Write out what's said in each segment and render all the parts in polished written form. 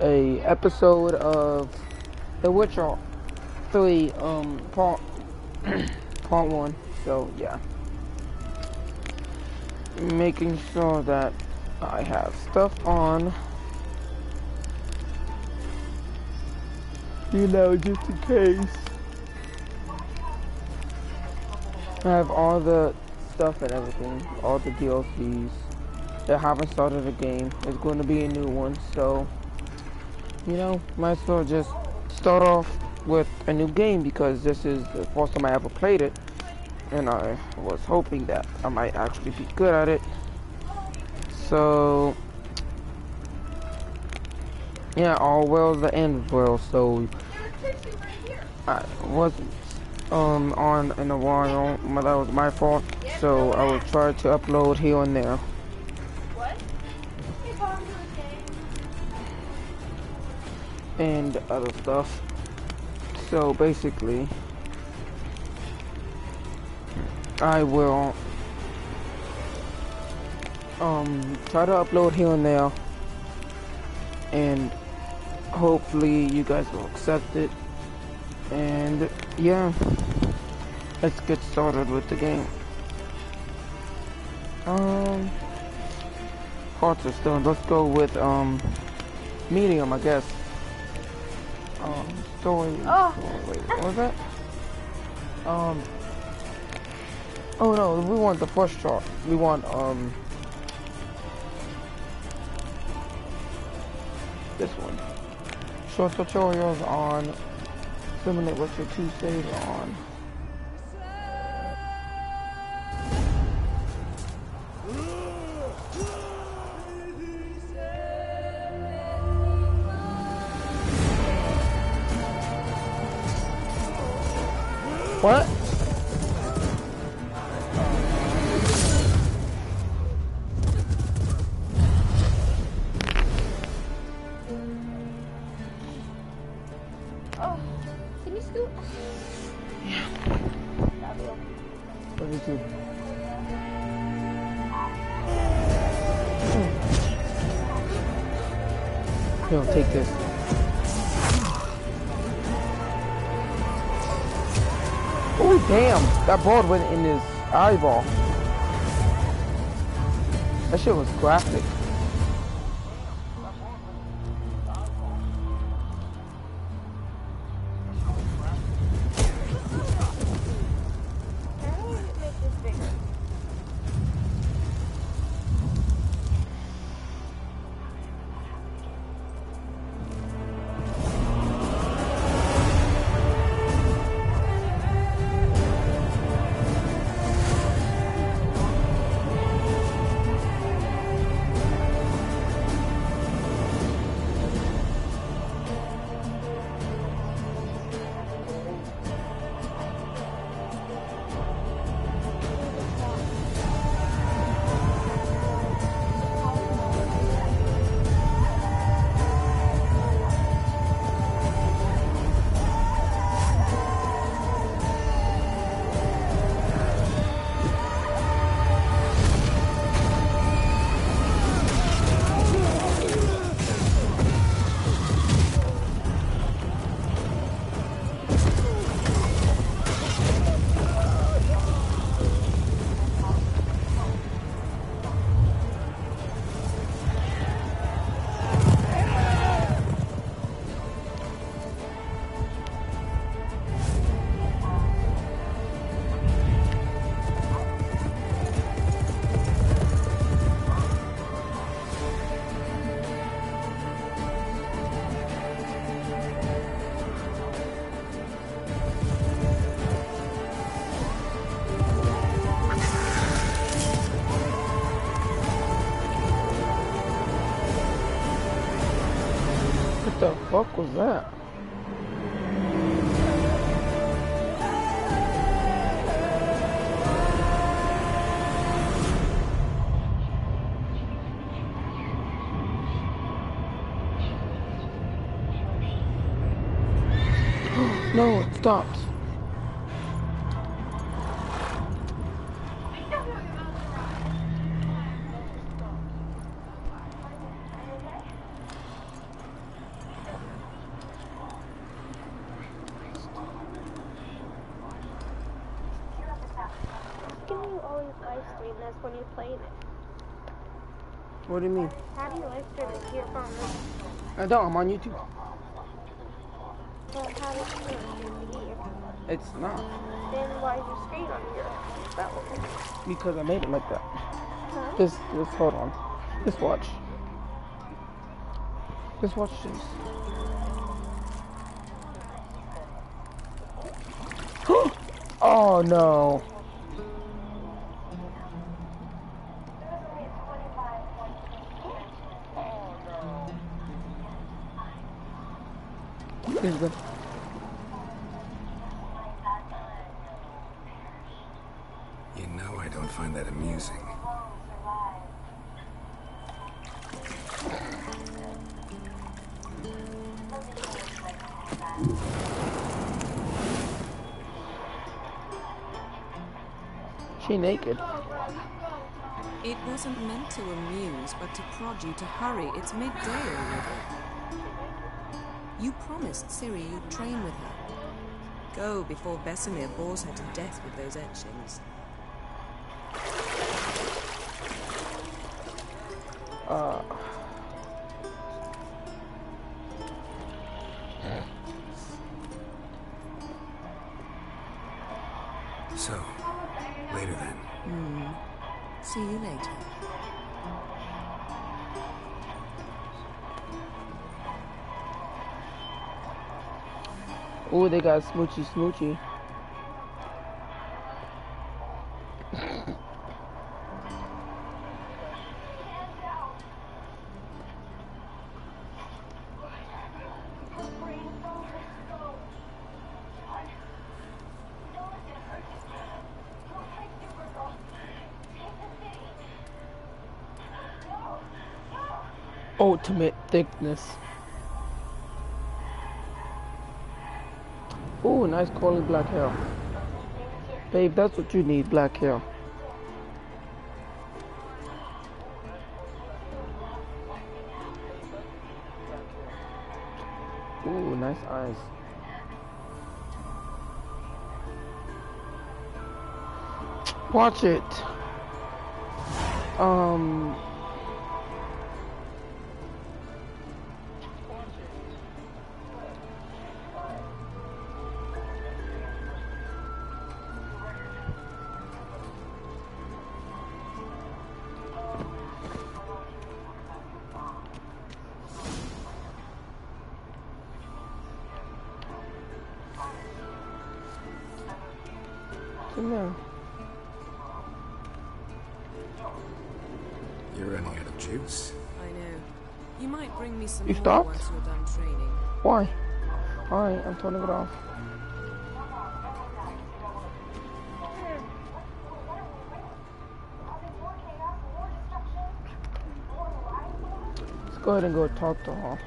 a episode of The Witcher 3 part part 1. So yeah, making sure that I have stuff on, you know, just in case. I have all the stuff and everything, all the DLCs. I haven't started the game. It's going to be a new one, so you know, might as well just start off with a new game because this is the first time I ever played it, and I was hoping that I might actually be good at it. So yeah, all well the end well. So I wasn't on in a while, but that was my fault. So I will try to upload here and there. And other stuff. So basically, I will try to upload here and there, and hopefully you guys will accept it. And yeah, let's get started with the game. Hearts of Stone. Let's go with medium, I guess. Story. Wait, what was that? Oh no, we want the first chart. We want this one. Short tutorials on Simulate Witcher 2 save on. What? Oh, can you scoot? Yeah. Let me see. Here, take this. Oh damn, that board went in his eyeball. That shit was graphic. What the fuck was that? No, it stopped. live stream this when you played it? What do you mean? How do you live stream it to your phone? I don't. I'm on YouTube. Well, how does it do here? It's not. Then why is your screen on your phone? Because I made it like that. Huh? Just hold on. Just watch. Just watch this. Oh no. Here's the. You know I don't find that amusing. She naked. It wasn't meant to amuse, but to prod you to hurry. It's midday already. You promised Ciri you'd train with her. Go before Vesemir bores her to death with those etchings. So, later then. See you later. Oh, they got smoochy smoochy. Ultimate thickness. Oh, nice curly black hair. Babe, that's what you need, black hair. Ooh, nice eyes. Watch it. No. You're running out of juice. I know. You might bring me some You more stopped? once you're done training. Why? Alright, I'm turning it off. Let's go ahead and go talk to her.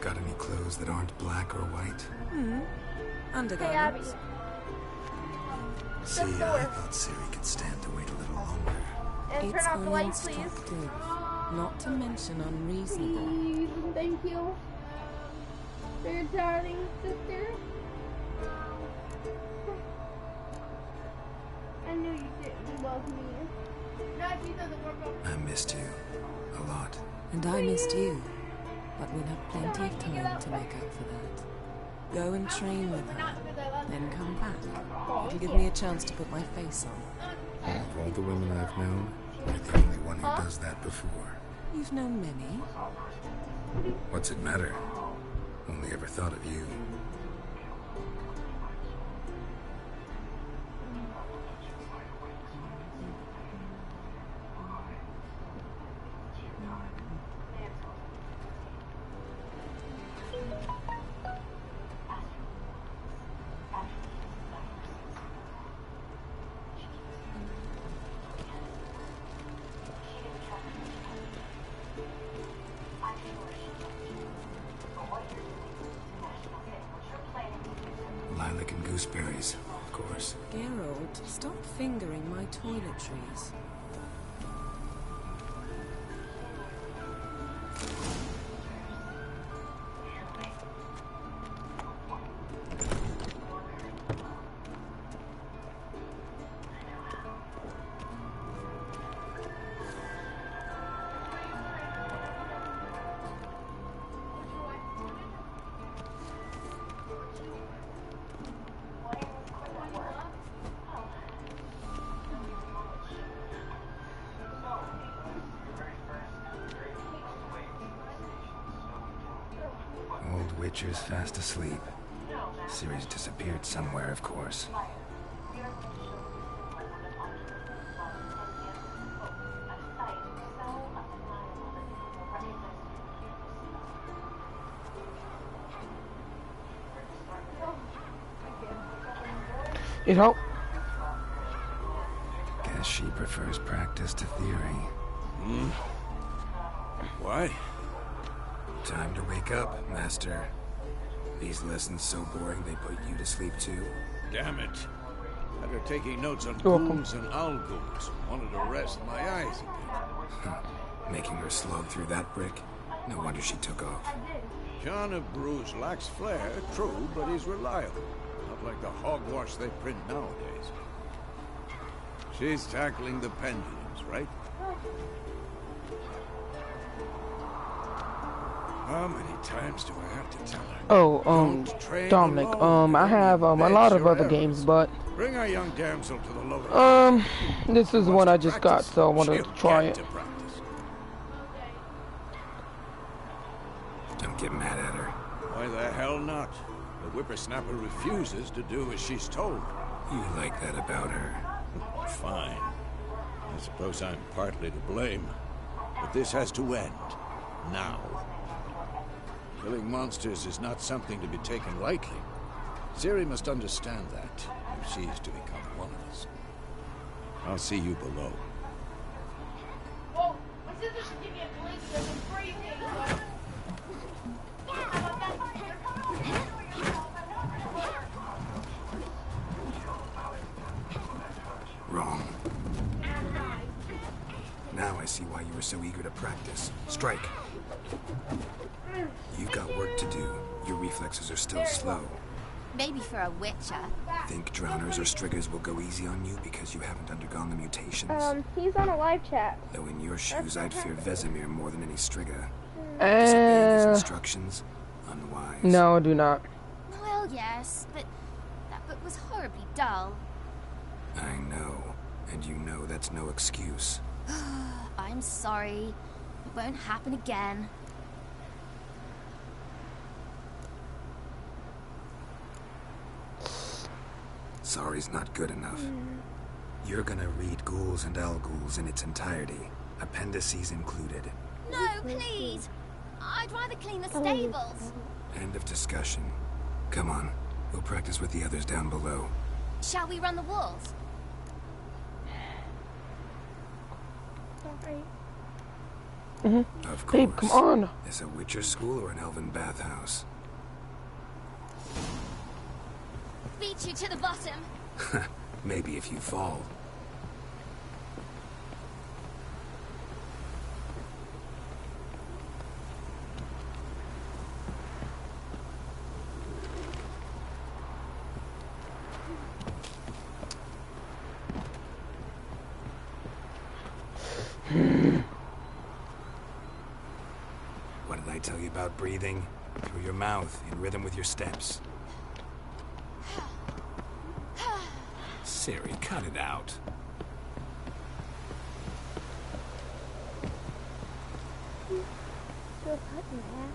Got any clothes that aren't black or white? Undergarments. See, I thought Ciri could stand to wait a little longer. And It's turn off the lights, please. unobstructed, not to mention unreasonable. Please, thank you. Dear darling sister. I knew you didn't love me. I missed you a lot. And I missed you. But we'll have plenty of time to make up for that. Go and train with her, then come back. It'll give me a chance to put my face on. Of all the women I've known, you're the only one who does that before. You've known many. What's it matter? Only ever thought of you. Lilac and gooseberries, of course. Geralt, stop fingering my toiletries. Witcher's fast asleep. Ciri's disappeared somewhere, of course. It helped. Guess she prefers practice to theory. What? Time to wake up, Master. These lessons so boring they put you to sleep too. Damn it. Had her taking notes on You're welcome. ghouls and owl-ghouls. Wanted to rest my eyes a bit. Making her slog through that brick? No wonder she took off. John of Bruges lacks flair, true, but he's reliable. Not like the hogwash they print nowadays. She's tackling the pendulums, right? How many times do I have to tell her? Oh, Don't train Dominic, alone. I have a That's lot of your other errors. games, but Bring our young damsel to the lower. this is one I just got, so I wanted to try it. Don't get mad at her. Why the hell not? The whippersnapper refuses to do as she's told. You like that about her. Fine. I suppose I'm partly to blame. But this has to end. Now. Killing monsters is not something to be taken lightly. Ciri must understand that, if she is to become one of us. I'll see you below. Whoa, my sister should give me a blink that's freezing. Wrong. Now I see why you were so eager to practice. Strike. You've got work to do. Your reflexes are still slow. Maybe for a witcher. Think drowners or striggers will go easy on you because you haven't undergone the mutations? He's on a live chat. Though in your shoes, I'd fear Vesemir more than any strigger. Disobeying his instructions? Unwise. No, I do not. Well, yes, but that book was horribly dull. I know. And you know that's no excuse. I'm sorry. It won't happen again. Sorry's not good enough. You're gonna read Ghouls and Al-Ghouls in its entirety, appendices included. No, please! I'd rather clean the stables. End of discussion. Come on, we'll practice with the others down below. Shall we run the walls? Of course. Babe, come on. Is a Witcher school or an elven bathhouse? Beat you to the bottom. Maybe if you fall. What did I tell you about breathing? Through your mouth, in rhythm with your steps. Ciri, cut it out. Still cutting that.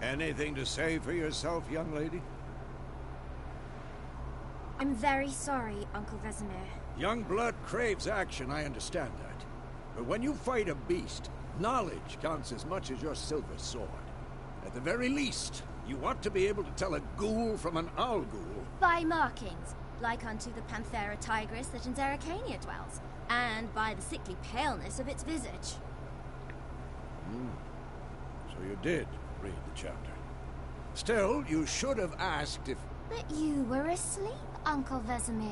Anything to say for yourself, young lady? I'm very sorry, Uncle Vesemir. Young blood craves action, I understand that. But when you fight a beast, knowledge counts as much as your silver sword. At the very least, you ought to be able to tell a ghoul from an owl-ghoul. By markings, like unto the Panthera tigris that in Zerrikania dwells, and by the sickly paleness of its visage. So you did read the chapter. Still, you should have asked if that you were asleep, Uncle Vesemir.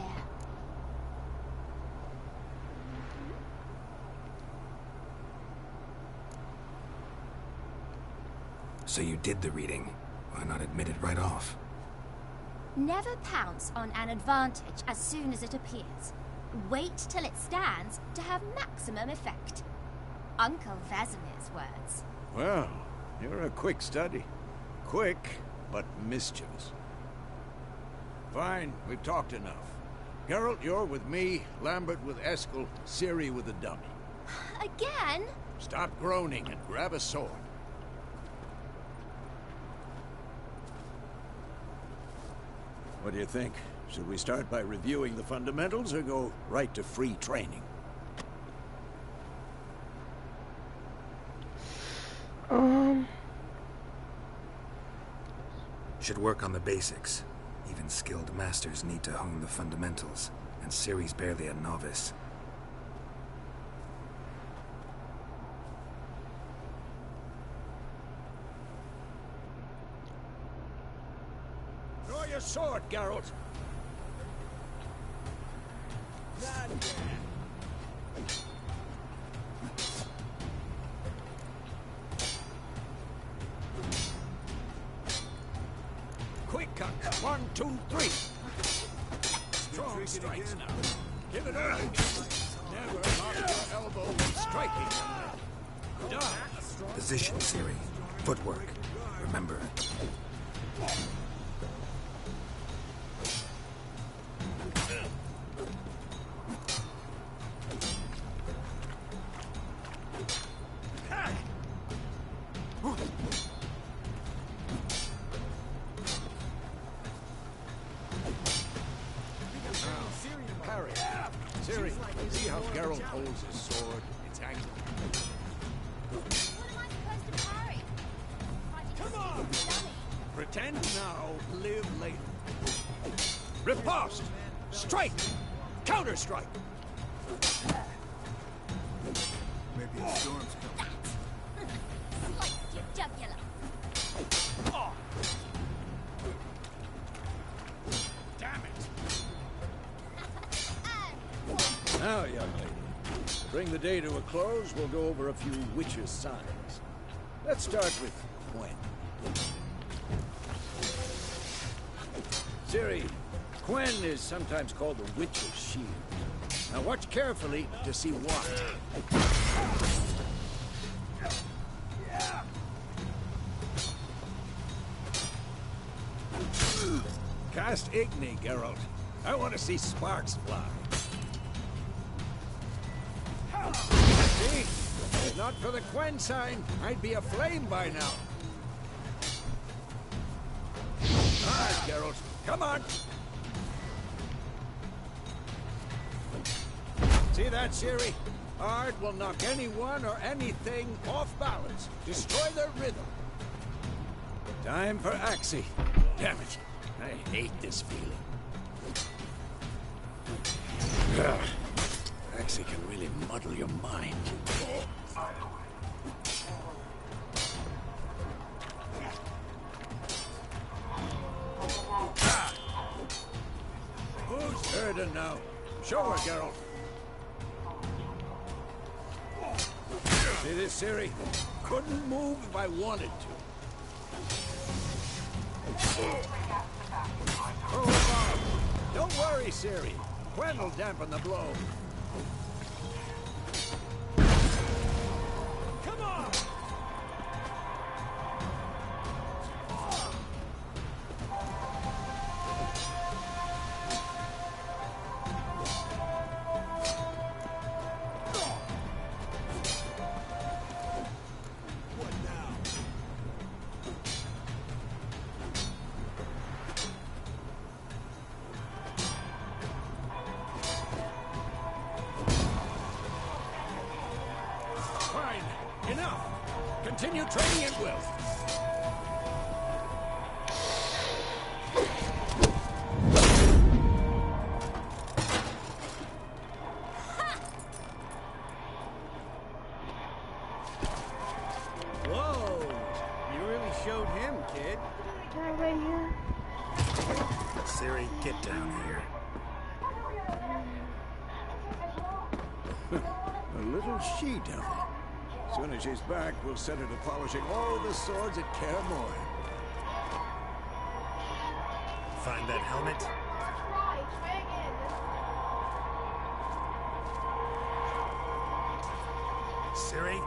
So you did the reading. Why not admit it right off? Never pounce on an advantage as soon as it appears. Wait till it stands to have maximum effect. Uncle Vesemir's words. Well, you're a quick study. Quick, but mischievous. Fine, we've talked enough. Geralt, you're with me, Lambert with Eskel, Ciri with the dummy. Again? Stop groaning and grab a sword. What do you think? Should we start by reviewing the fundamentals or go right to free training? Should work on the basics. Even skilled masters need to hone the fundamentals, and Ciri's barely a novice. Draw your sword, Geralt! Quick cut! 1, 2, 3! Strong strikes now. Give it all. Never lock your elbow when striking. Done. Position, Ciri. Footwork. Remember. Parry. Ciri, see how Geralt holds his sword? It's angled. What am I supposed to parry? Come on! Pretend now, live later. Riposte! Strike! Counter-strike! Maybe a storm's coming. Slice your jugular. Damn it! Now, young lady, to bring the day to a close, we'll go over a few witches' signs. Let's start with Quen. Ciri, Quen is sometimes called the Witch's Shield. Now watch carefully to see what. Cast Igni, Geralt. I want to see sparks fly. See? If not for the Quen sign, I'd be aflame by now. All right, Geralt. Come on! See that, Ciri? Ard will knock anyone or anything off balance. Destroy their rhythm. Time for Axii. Damn it. I hate this feeling. Ugh. Axii can really muddle your mind. Who's Erden now? Show her, Geralt. See this, Ciri? Couldn't move if I wanted to. Oh, Bob. Don't worry, Ciri. Quen will dampen the blow. Come on! Enough! Continue training at will. Whoa! You really showed him, kid. Can I right here? Ciri, get down here. A little she-devil. As soon as she's back, we'll set her to polishing all the swords at Kaer Morhen. Find that helmet? Right, try again. Ciri?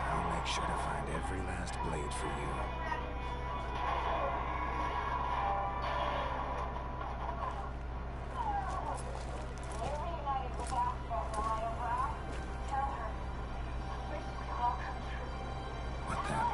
I'll make sure to find every last blade for you. What then?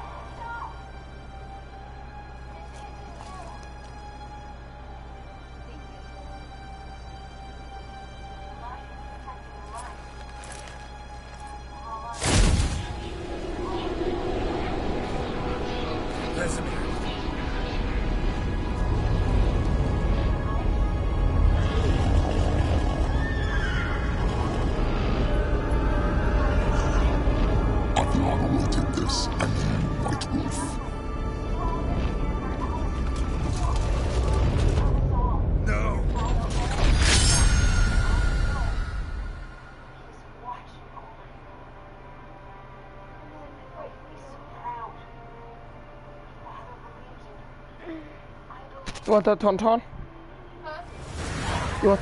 Vesemir. Aviana wanted this, and you, White Wolf. No! You want that tauntaun? You want...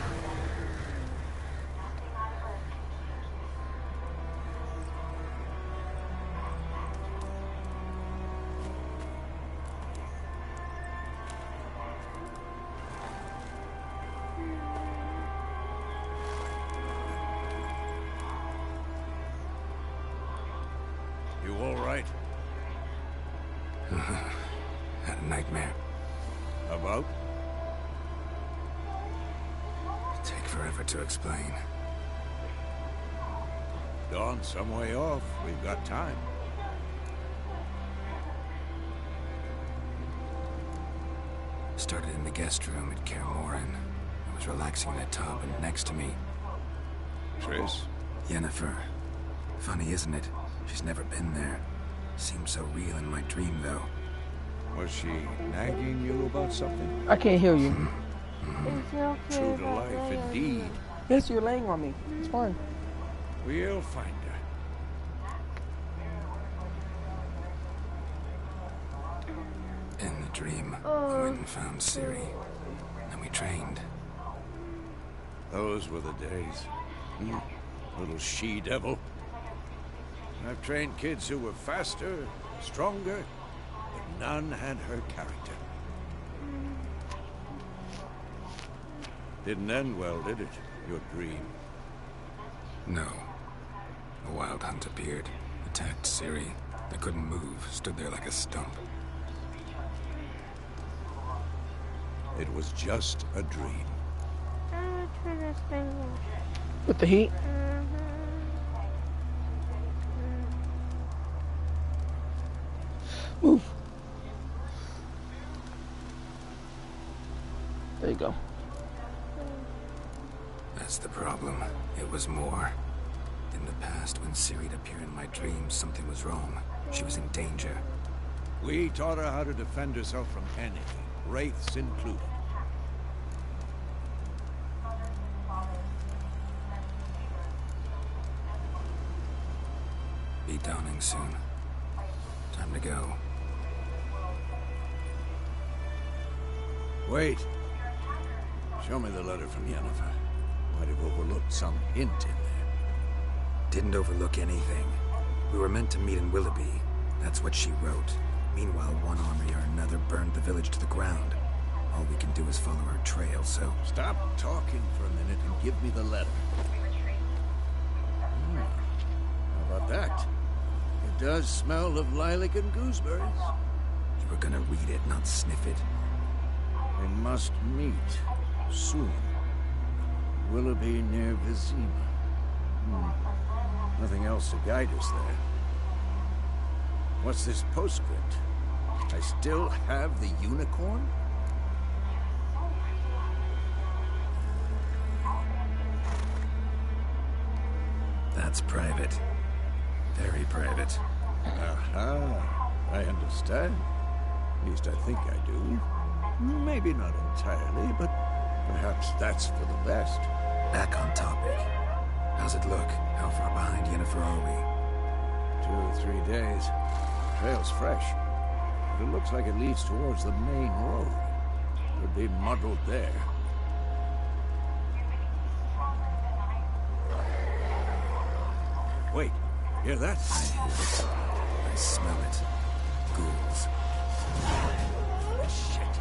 You all right? Had a nightmare. About? Take forever to explain. Dawn, some way off. We've got time. Started in the guest room at Kaer Morhen. I was relaxing in a tub, and next to me, Triss? Yennefer. Funny, isn't it? She's never been there. Seemed so real in my dream, though. Was she nagging you about something? I can't hear you. It's your True to favorite life, way of- indeed. Yes, you're laying on me. It's fine. We'll find her. In the dream, we went and found Ciri. And we trained. Those were the days. Little she-devil. I've trained kids who were faster, stronger, but none had her character. Didn't end well, did it? Your dream. No. A wild hunt appeared, attacked Ciri. I couldn't move, stood there like a stump. It was just a dream. I'm gonna turn this thing off. With the heat? Move. There you go. That's the problem. It was more. In the past, when Ciri'd appear in my dreams, something was wrong. She was in danger. We taught her how to defend herself from anything, wraiths included. Be dawning soon. Time to go. Wait. Show me the letter from Yennefer. Might have overlooked some hint in there. Didn't overlook anything. We were meant to meet in Willoughby. That's what she wrote. Meanwhile, one army or another burned the village to the ground. All we can do is follow her trail, so... Stop talking for a minute and give me the letter. How about that? It does smell of lilac and gooseberries. You were gonna read it, not sniff it. We must meet soon. Willoughby near Vizima. Nothing else to guide us there. What's this postscript? I still have the unicorn? That's private. Very private. Aha, I understand. At least I think I do. Maybe not entirely, but perhaps that's for the best. Back on topic. How's it look? How far behind Yennefer are we? 2 or 3 days. Trail's fresh, but it looks like it leads towards the main road. Could be muddled there. Wait, hear that? I hear it. I smell it. Ghouls. Shit.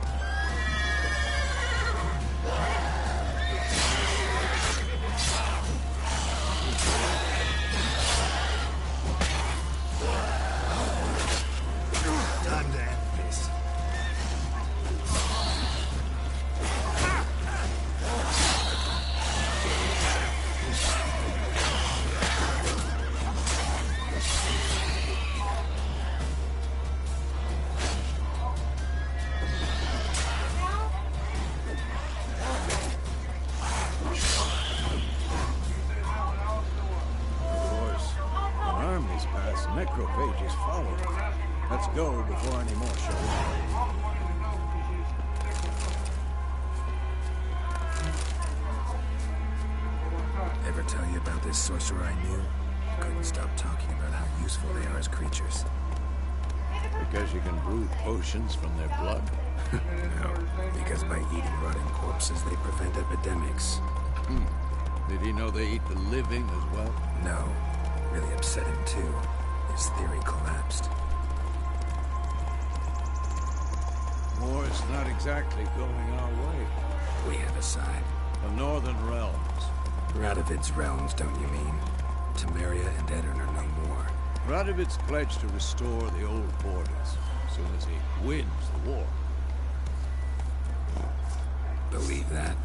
Time to end this. Necrophages follow. Let's go before any more show up. Ever tell you about this sorcerer I knew? Couldn't stop talking about how useful they are as creatures. Because you can brew potions from their blood? No, because by eating rotting corpses, they prevent epidemics. Did he know they eat the living as well? No, really upset him too. His theory collapsed. War's not exactly going our way. We have a side. The Northern Realms. Radovid's realms, don't you mean? Temeria and Edirn are no more. Radovid's pledged to restore the old borders as soon as he wins the war. Believe that?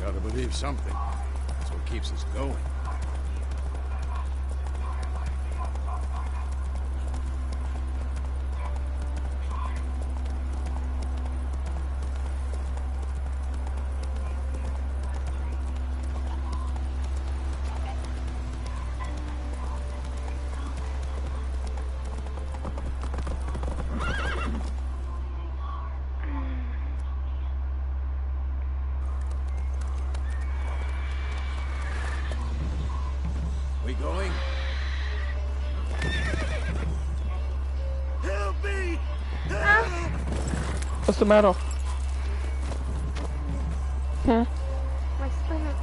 Gotta believe something. That's what keeps us going. We going? Help me! Help! What's the matter? My stomach.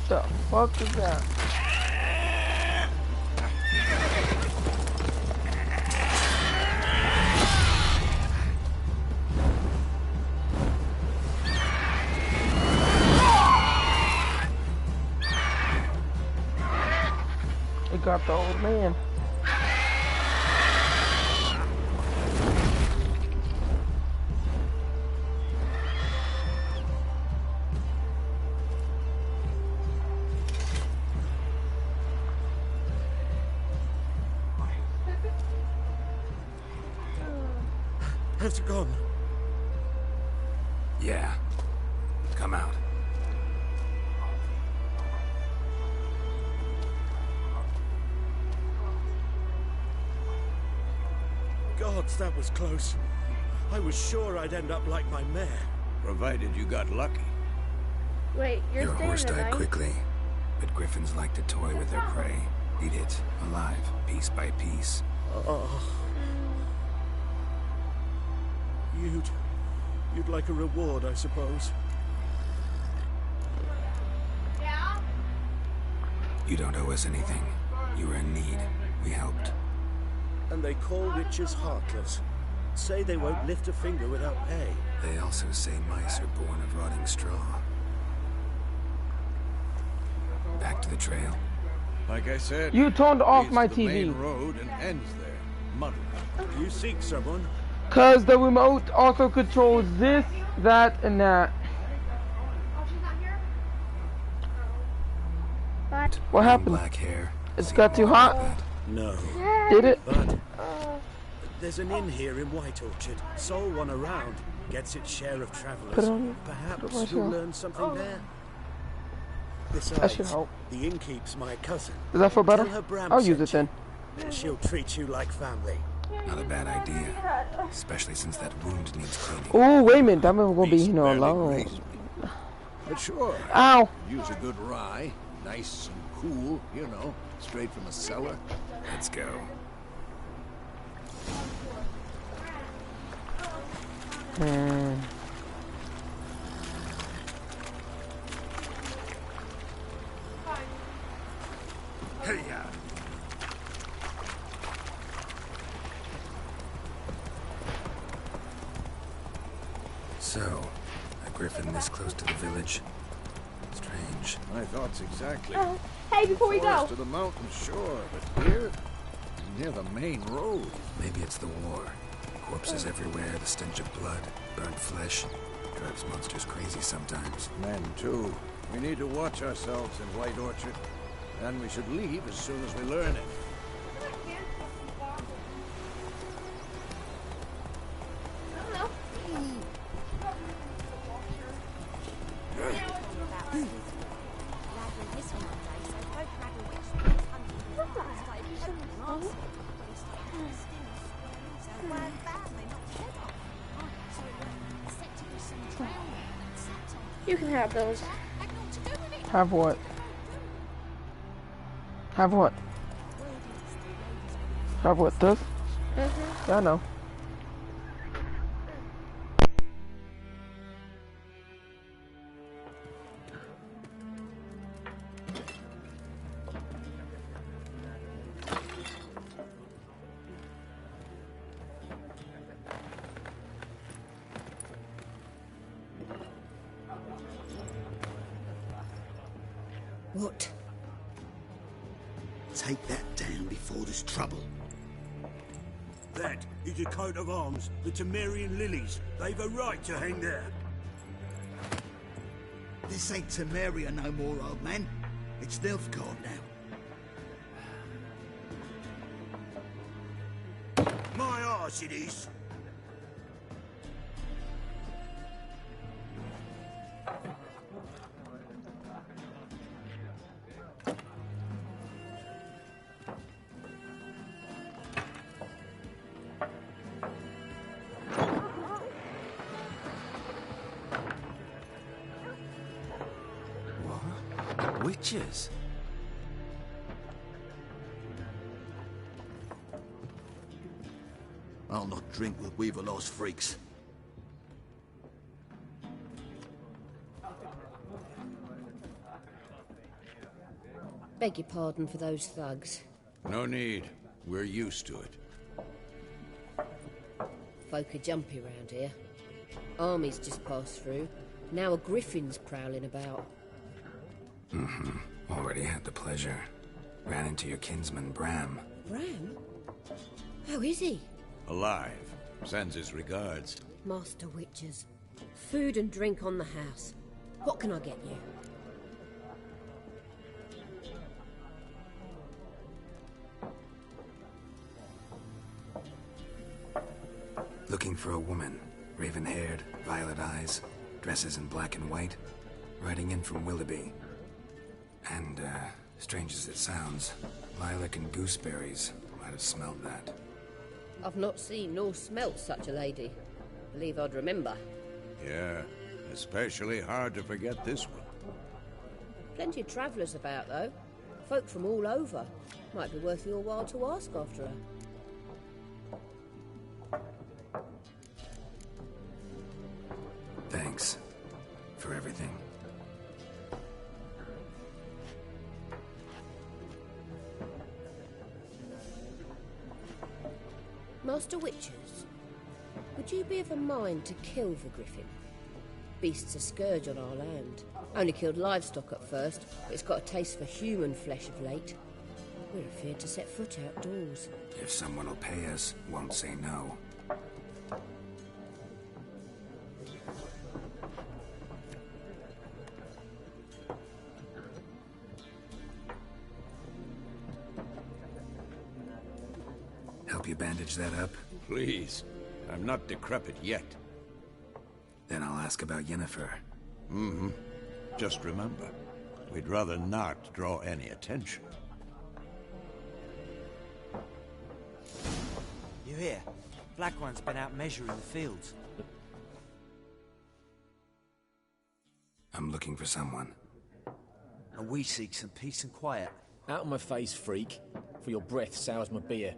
The fuck is that? It got the old man. Has it gone? Yeah. Come out. Gods, that was close. I was sure I'd end up like my mare. Provided you got lucky. Wait, you're Your staying horse the died night? quickly, but griffins like to toy with their prey. Eat it, alive, piece by piece. Oh. You'd like a reward, I suppose. Yeah? You don't owe us anything. You were in need. We helped. And they call witches heartless. Say they won't lift a finger without pay. They also say mice are born of rotting straw. Back to the trail. Like I said, You turned off leads my to the main TV. road and ends there, muddled. Do you seek someone? Cause the remote also controls this, that, and that. Oh, she's not here? What Brown, happened? Black hair. It's got too hot? No. Did it? But there's an inn here in White Orchard. Sole one around. Gets its share of Put it travelers. on. Perhaps Put it you'll myself. learn something there. That should Besides, help. the innkeep's my cousin. Does that feel better? Tell her Bram I'll use sent it then. you. She'll treat you like family. Not a bad idea. Especially since that wound needs cleaning. Oh, wait a minute. That man gonna be, Beast barely alone. grazed me. But sure, Ow! use a good rye. Nice and cool, you know, straight from a cellar. Let's go. Hey-ya! So, a griffin this close to the village. Strange. My thoughts exactly. Hey, before we Forest go. to the mountain, sure, but here, near the main road. Maybe it's the war. Corpses everywhere, the stench of blood, burnt flesh. Drives monsters crazy sometimes. Men, too. We need to watch ourselves in White Orchard. And we should leave as soon as we learn it. You can have those. Have what? Have what? Have what? This? Yeah, I know. What? Take that down before there's trouble. That is a coat of arms, the Temerian lilies. They've a right to hang there. This ain't Temeria no more, old man. It's Nilfgaard now. My arse it is. Witches? I'll not drink with Weaverlaw's freaks. Beg your pardon for those thugs. No need. We're used to it. Folk are jumpy round here. Armies just passed through. Now a griffin's prowling about. Already had the pleasure. Ran into your kinsman, Bram. Bram? How is he? Alive. Sends his regards. Master Witches. Food and drink on the house. What can I get you? Looking for a woman. Raven-haired, violet eyes, dresses in black and white. Riding in from Willoughby. And, strange as it sounds, lilac and gooseberries. Might have smelled that. I've not seen nor smelt such a lady. Believe I'd remember. Yeah, especially hard to forget this one. Plenty of travellers about, though. Folk from all over. Might be worth your while to ask after her. Thanks. For everything. Master Witches, would you be of a mind to kill the griffin? Beast's a scourge on our land. Only killed livestock at first, but it's got a taste for human flesh of late. We're afeard to set foot outdoors. If someone will pay us, won't say no. Help you bandage that up? Please. I'm not decrepit yet. Then I'll ask about Yennefer. Just remember, We'd rather not draw any attention. You hear? Black One's been out measuring the fields. I'm looking for someone. And we seek some peace and quiet. Out of my face, freak. For your breath sours my beer.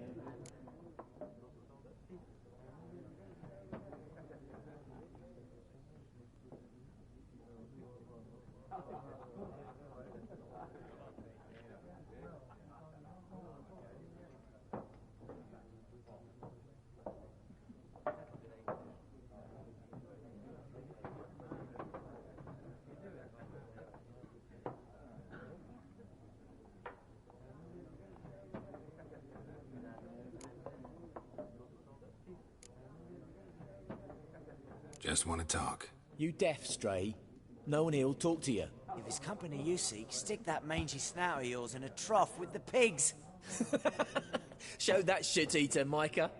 Just want to talk. You deaf, Stray? No one here'll talk to you. If it's company you seek, stick that mangy snout of yours in a trough with the pigs. Show that shit-eater, Micah.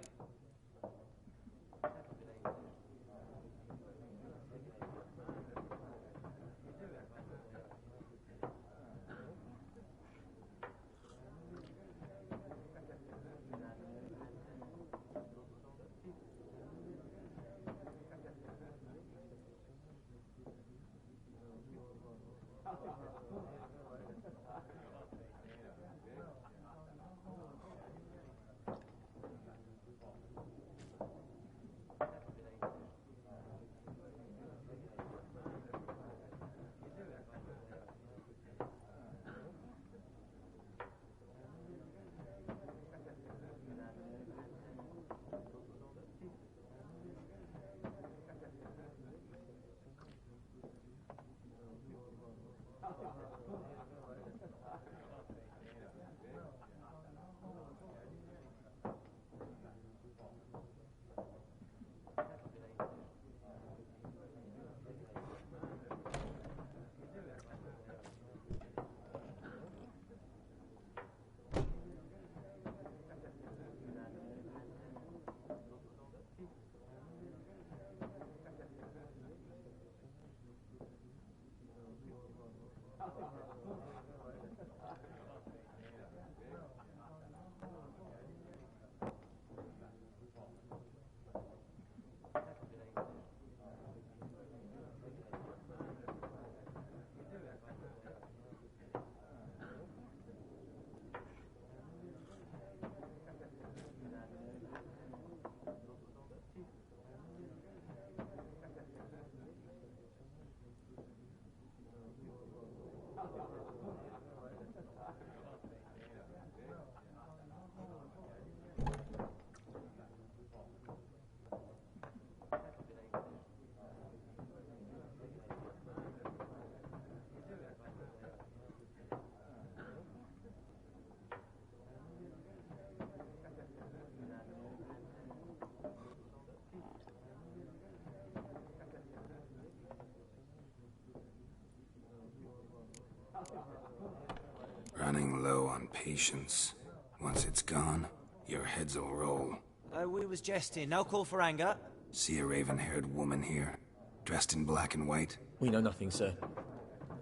Running low on patience. Once it's gone, your heads will roll. We was jesting. No call for anger. See a raven-haired woman here, dressed in black and white? We know nothing, sir.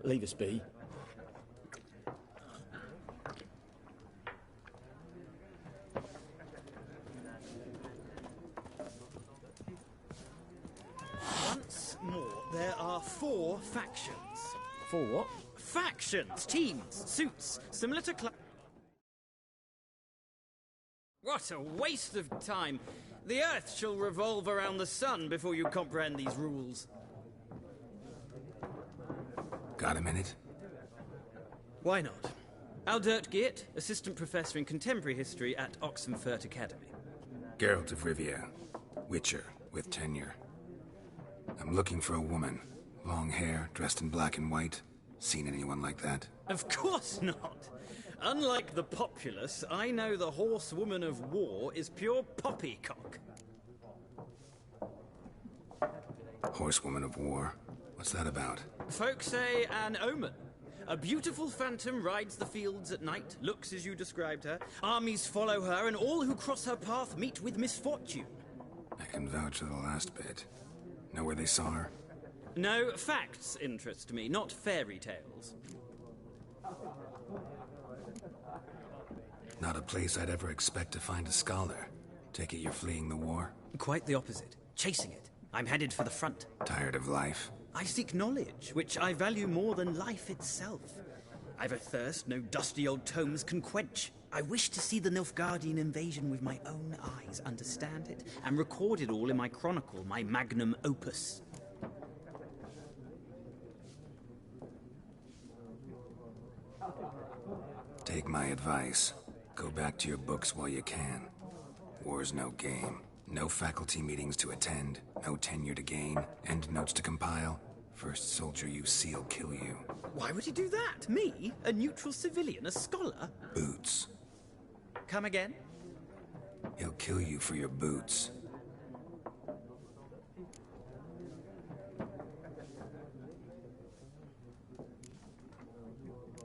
Leave us be. Once more, there are 4 factions. 4 what? Factions, teams, suits, similar to What a waste of time. The Earth shall revolve around the sun before you comprehend these rules. Got a minute? Why not? Aldert Geert, Assistant Professor in Contemporary History at Oxenfurt Academy. Geralt of Rivia, Witcher, with tenure. I'm looking for a woman. Long hair, dressed in black and white. Seen anyone like that? Of course not. Unlike the populace, I know the horsewoman of war is pure poppycock. Horsewoman of war? What's that about? Folk say an omen. A beautiful phantom rides the fields at night, looks as you described her. Armies follow her, and all who cross her path meet with misfortune. I can vouch for the last bit. Know where they saw her? No, facts interest me, not fairy tales. Not a place I'd ever expect to find a scholar. Take it you're fleeing the war? Quite the opposite. Chasing it. I'm headed for the front. Tired of life? I seek knowledge, which I value more than life itself. I've a thirst no dusty old tomes can quench. I wish to see the Nilfgaardian invasion with my own eyes, understand it, and record it all in my chronicle, my magnum opus. Take my advice. Go back to your books while you can. War's no game. No faculty meetings to attend, no tenure to gain, end notes to compile. First soldier you see'll kill you. Why would he do that? Me? A neutral civilian? A scholar? Boots. Come again? He'll kill you for your boots.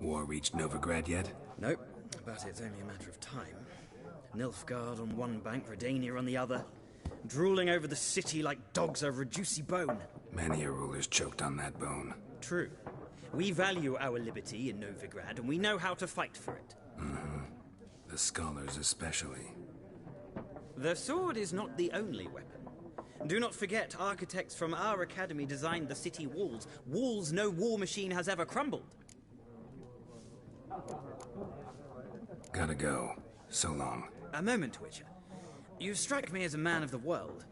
War reached Novigrad yet? Nope, but it's only a matter of time. Nilfgaard on one bank, Redania on the other, drooling over the city like dogs over a juicy bone. Many a ruler's choked on that bone. True. We value our liberty in Novigrad, and we know how to fight for it. Mm-hmm. The scholars especially. The sword is not the only weapon. Do not forget, architects from our academy designed the city walls. Walls no war machine has ever crumbled. Gotta go. So long. A moment, Witcher. You strike me as a man of the world.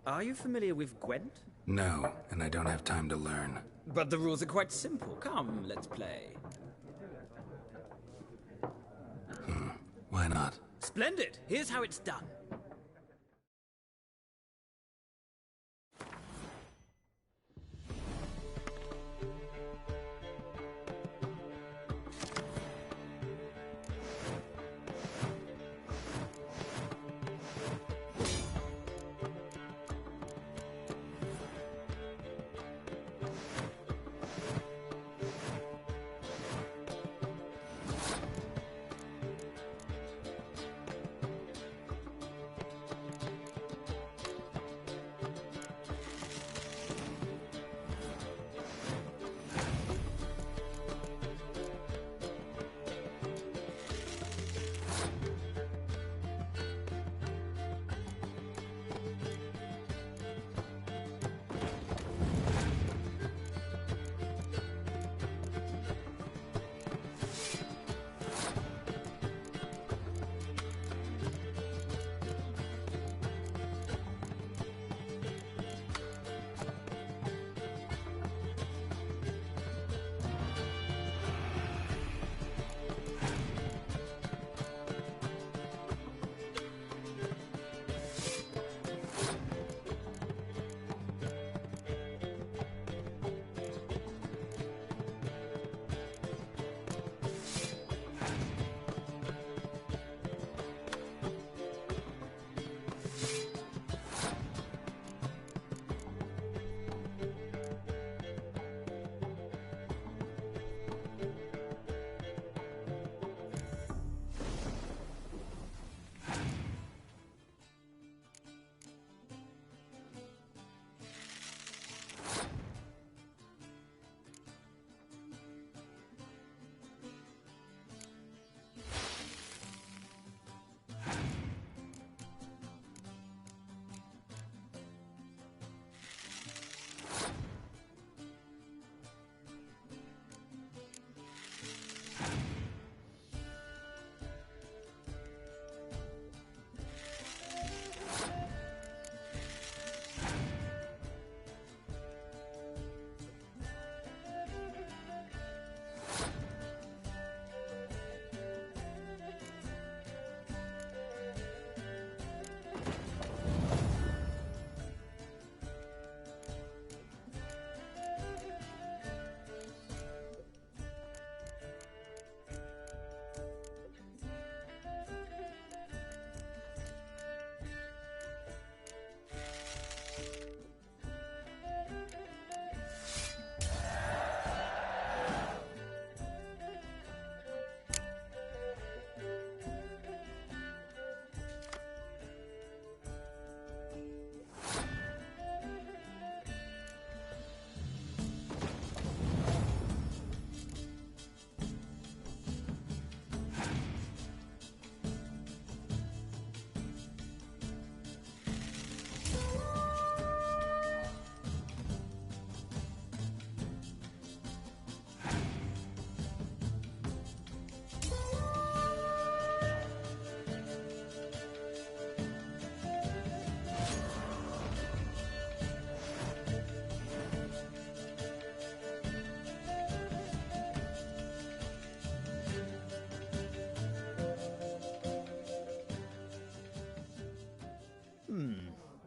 Are you familiar with Gwent? No, and I don't have time to learn. But the rules are quite simple. Come, let's play. Why not? Splendid! Here's how it's done.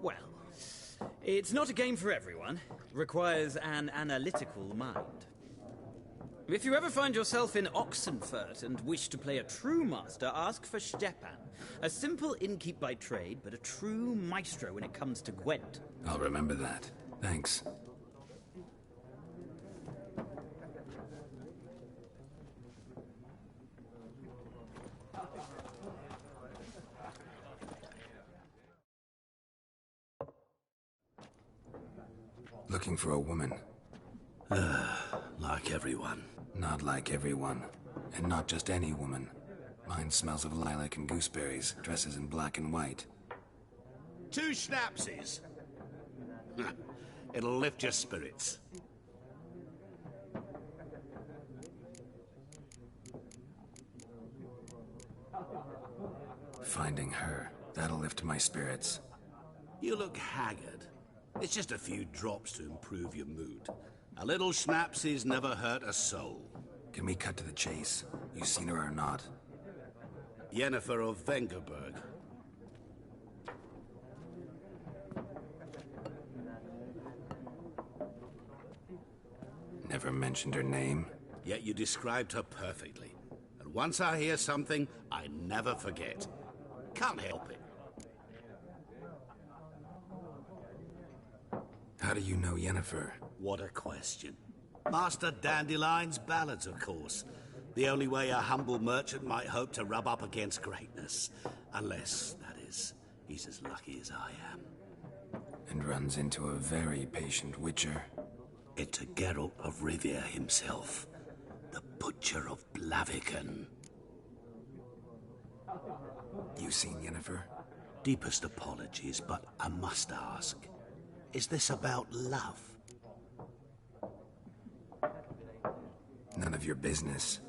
Well, it's not a game for everyone. Requires an analytical mind. If you ever find yourself in Oxenfurt and wish to play a true master, ask for Stepan. A simple innkeep by trade, but a true maestro when it comes to Gwent. I'll remember that. Thanks. Looking for a woman. Like everyone. Not like everyone. And not just any woman. Mine smells of lilac and gooseberries, dresses in black and white. 2 schnapsies. It'll lift your spirits. Finding her, that'll lift my spirits. You look haggard. It's just a few drops to improve your mood. A little schnapsies never hurt a soul. Can we cut to the chase? You seen her or not? Yennefer of Vengerberg. Never mentioned her name. Yet you described her perfectly. And once I hear something, I never forget. Can't help it. How do you know Yennefer? What a question. Master Dandelion's ballads, of course. The only way a humble merchant might hope to rub up against greatness. Unless, that is, he's as lucky as I am. And runs into a very patient witcher. It's a Geralt of Rivia himself. The Butcher of Blaviken. You seen Yennefer? Deepest apologies, but I must ask. Is this about love? None of your business.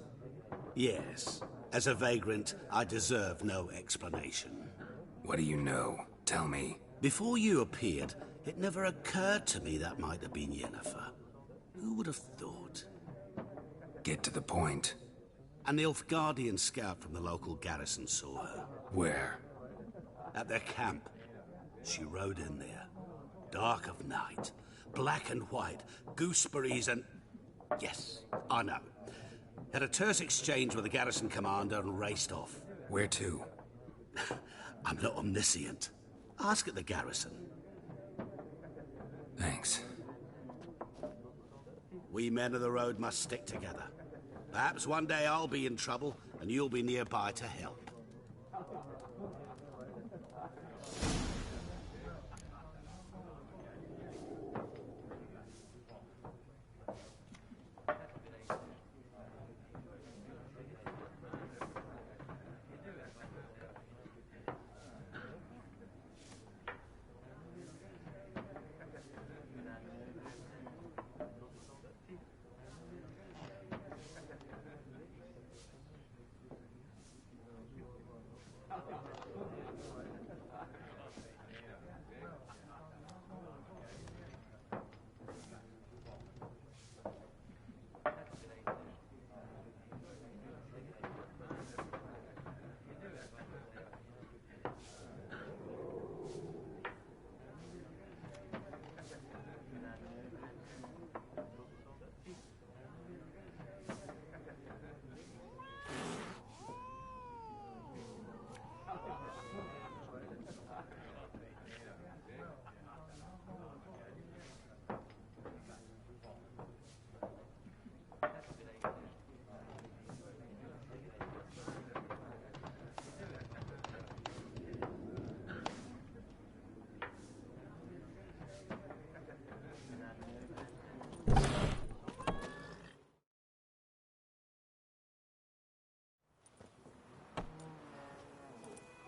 Yes. As a vagrant, I deserve no explanation. What do you know? Tell me. Before you appeared, it never occurred to me that might have been Yennefer. Who would have thought? Get to the point. An Nilfgaardian scout from the local garrison saw her. Where? At their camp. She rode in there. Dark of night. Black and white. Gooseberries and... Yes, I know. Had a terse exchange with the garrison commander and raced off. Where to? I'm not omniscient. Ask at the garrison. Thanks. We men of the road must stick together. Perhaps one day I'll be in trouble and you'll be nearby to help.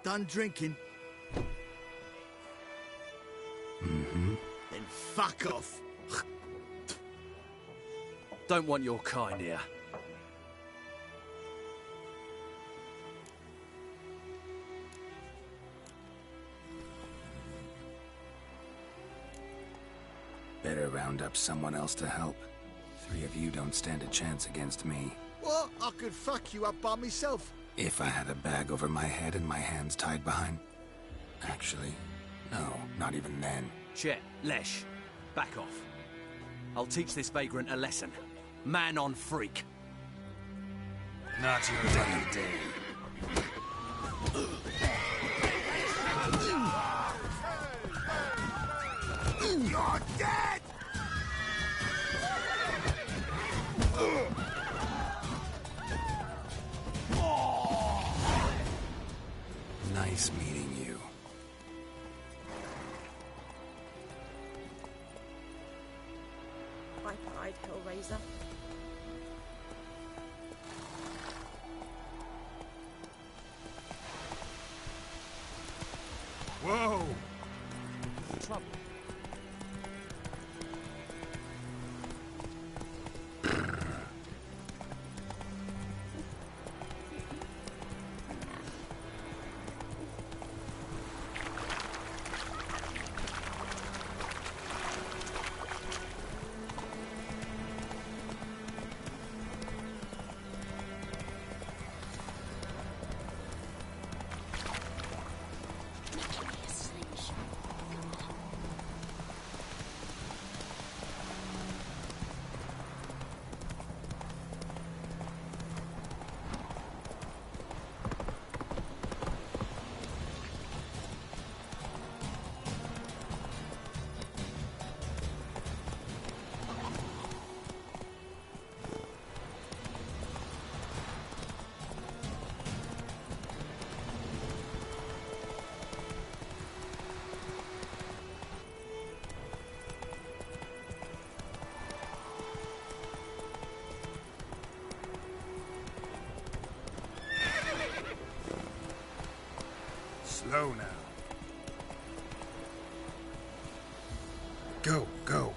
Done drinking? Mm-hmm. Then fuck off. Don't want your kind here. Better round up someone else to help. 3 of you don't stand a chance against me. What? I could fuck you up by myself. If I had a bag over my head and my hands tied behind... Actually, No, not even then. Chet, Lesh, back off. I'll teach this vagrant a lesson. Man on freak. Not your day. You're dead! Nice meeting you. Pipe-eyed Hellraiser. Whoa! Trouble. Slow now. Go, go.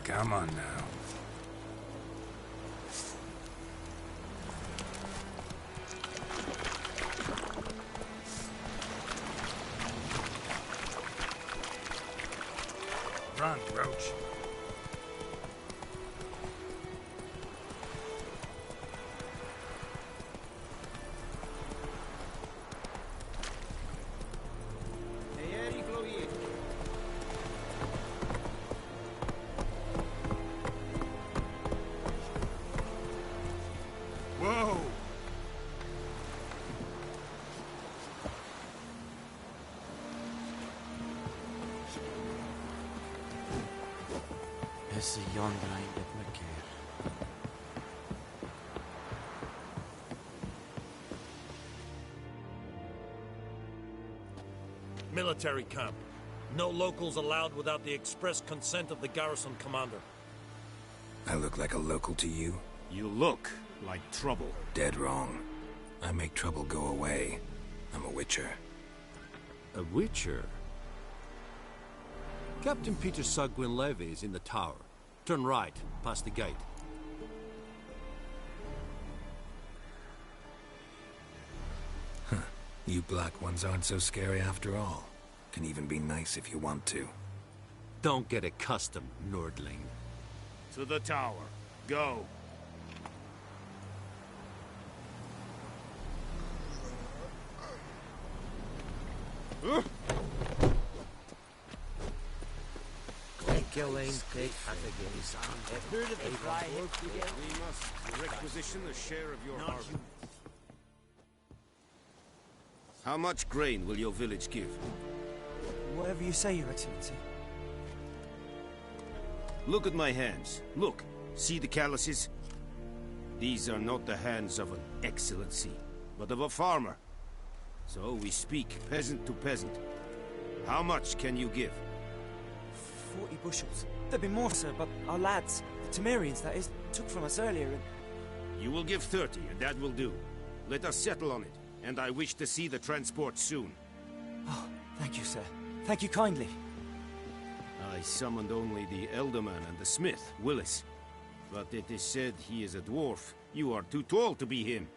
Come on now. Run, Roach. Whoa! Esse yonder ainda me quer. Military camp. No locals allowed without the express consent of the garrison commander. I look like a local to you? You look like trouble. Dead wrong. I make trouble go away. I'm a witcher. A witcher? Captain Peter Sagwin Levy is in the tower. Turn right, past the gate. Huh. You black ones aren't so scary after all. Can even be nice if you want to. Don't get accustomed, Nordling. To the tower. Go. We must requisition a share of your harvest. How much grain will your village give? Whatever you say, Your Excellency. Look at my hands. Look. See the calluses? These are not the hands of an excellency, but of a farmer. So we speak peasant to peasant. How much can you give? 40 bushels. There'd be more, sir, but our lads, the Temerians, that is, took from us earlier and... You will give 30, and that will do. Let us settle on it, and I wish to see the transport soon. Oh, thank you, sir. Thank you kindly. I summoned only the Elderman and the smith, Willis. But it is said he is a dwarf. You are too tall to be him.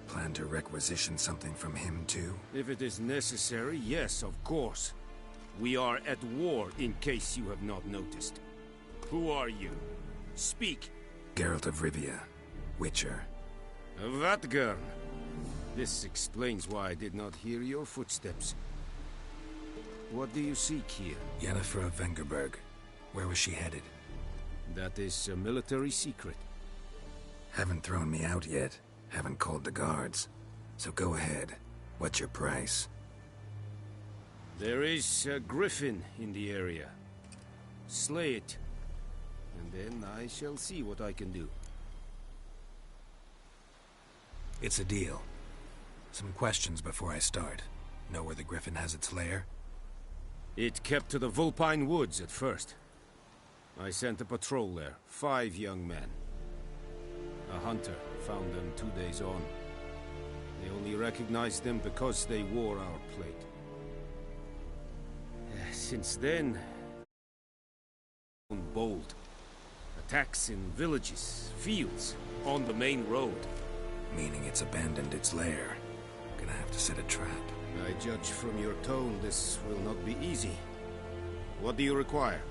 Plan to requisition something from him, too? If it is necessary, yes, of course. We are at war, in case you have not noticed. Who are you? Speak. Geralt of Rivia, Witcher. Vatt'ghern. This explains why I did not hear your footsteps. What do you seek here? Yennefer of Vengerberg. Where was she headed? That is a military secret. Haven't thrown me out yet. Haven't called the guards. So go ahead. What's your price? There is a griffin in the area. Slay it. And then I shall see what I can do. It's a deal. Some questions before I start. Know where the griffin has its lair? It kept to the Vulpine Woods at first. I sent a patrol there, 5 young men. A hunter found them 2 days on. They only recognized them because they wore our plate. Since then, bold. Attacks in villages, fields, on the main road. Meaning it's abandoned its lair. Gonna have to set a trap. I judge from your tone this will not be easy. What do you require?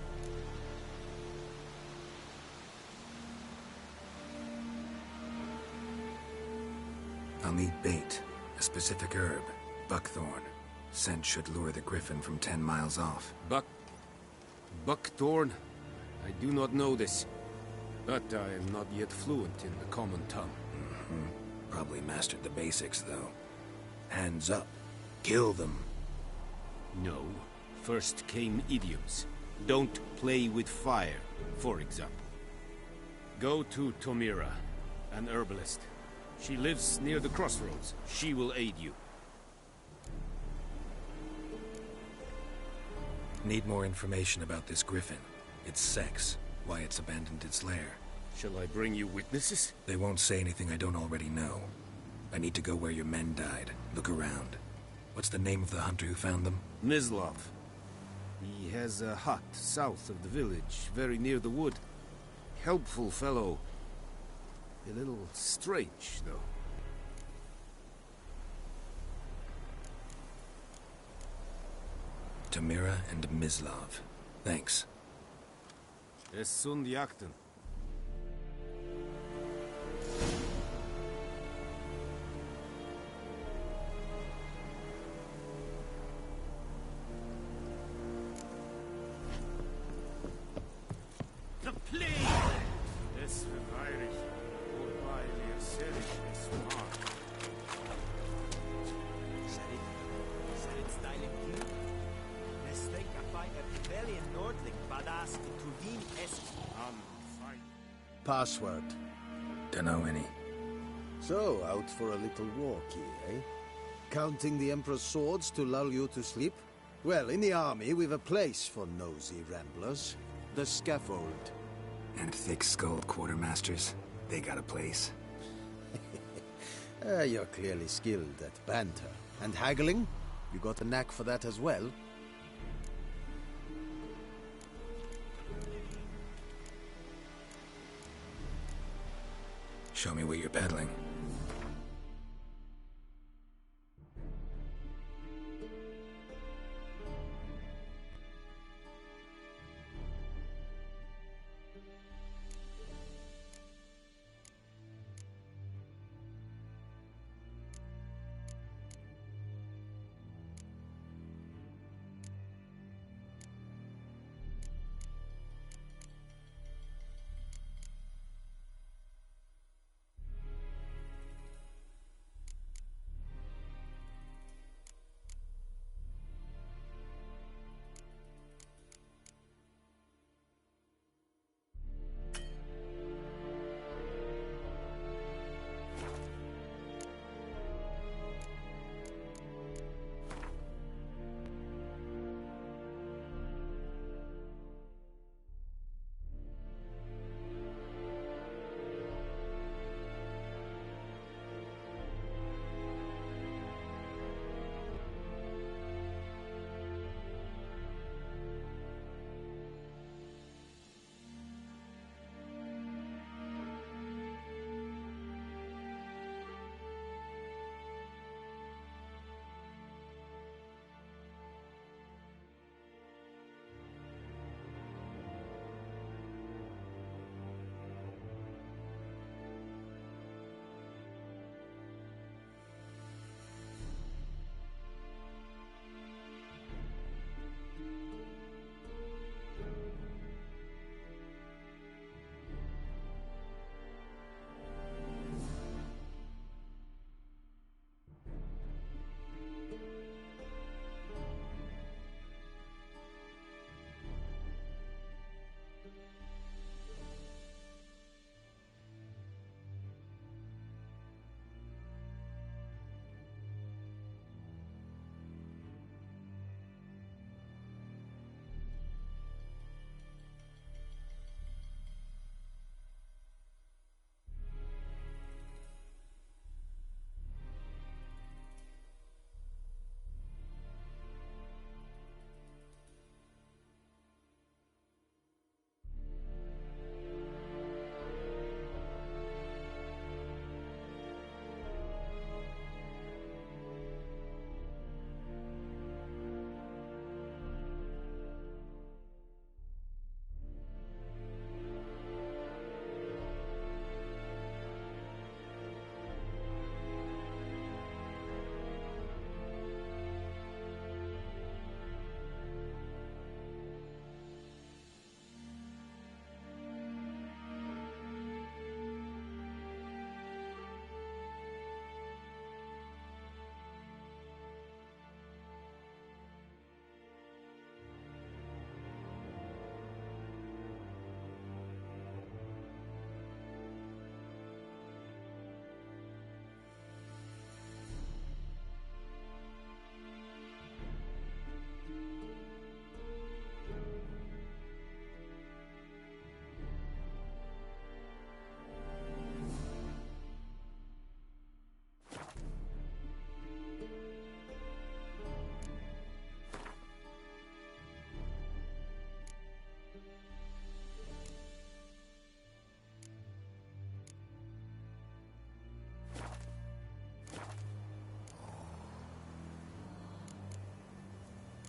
I'll need bait, a specific herb, buckthorn. Scent should lure the griffin from 10 miles off. Buckthorn? I do not know this. But I am not yet fluent in the common tongue. Probably mastered the basics, though. Hands up. Kill them. No. First came idioms. Don't play with fire, for example. Go to Tomira, an herbalist. She lives near the crossroads. She will aid you. Need more information about this griffin. Its sex, why it's abandoned its lair. Shall I bring you witnesses? They won't say anything I don't already know. I need to go where your men died. Look around. What's the name of the hunter who found them? Mislav. He has a hut south of the village, very near the wood. Helpful fellow. A little strange, though. Tomira and Mislav. Thanks. Es sunt jakten. The plague! Es verweirig. Wobei wir selig es war. Sarit styling you? Mistake I find a rebellion Nordling badass Tudin est fight. Password. Dunno any. So, out for a little walk here, eh? Counting the Emperor's swords to lull you to sleep? Well, in the army, we've a place for nosy ramblers. The scaffold. And thick-skulled quartermasters. They got a place. You're clearly skilled at banter. And haggling? You got a knack for that as well? Show me where you're peddling.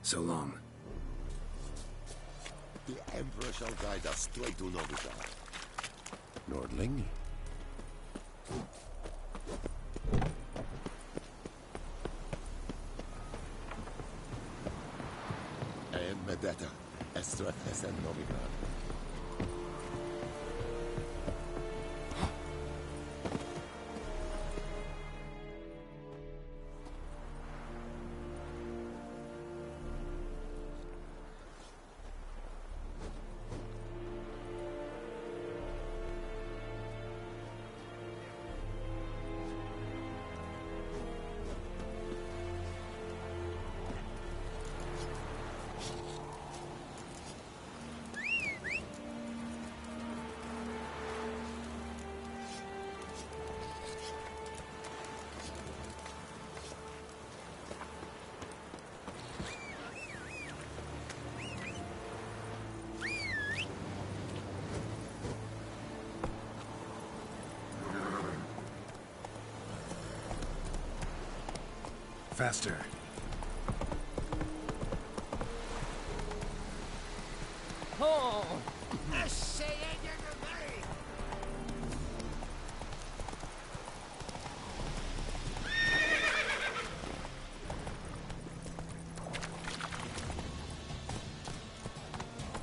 So long. The Emperor shall guide us straight to Novigrad. Nordling? Medetta, Estreth Essen Novigrad. Faster. Oh!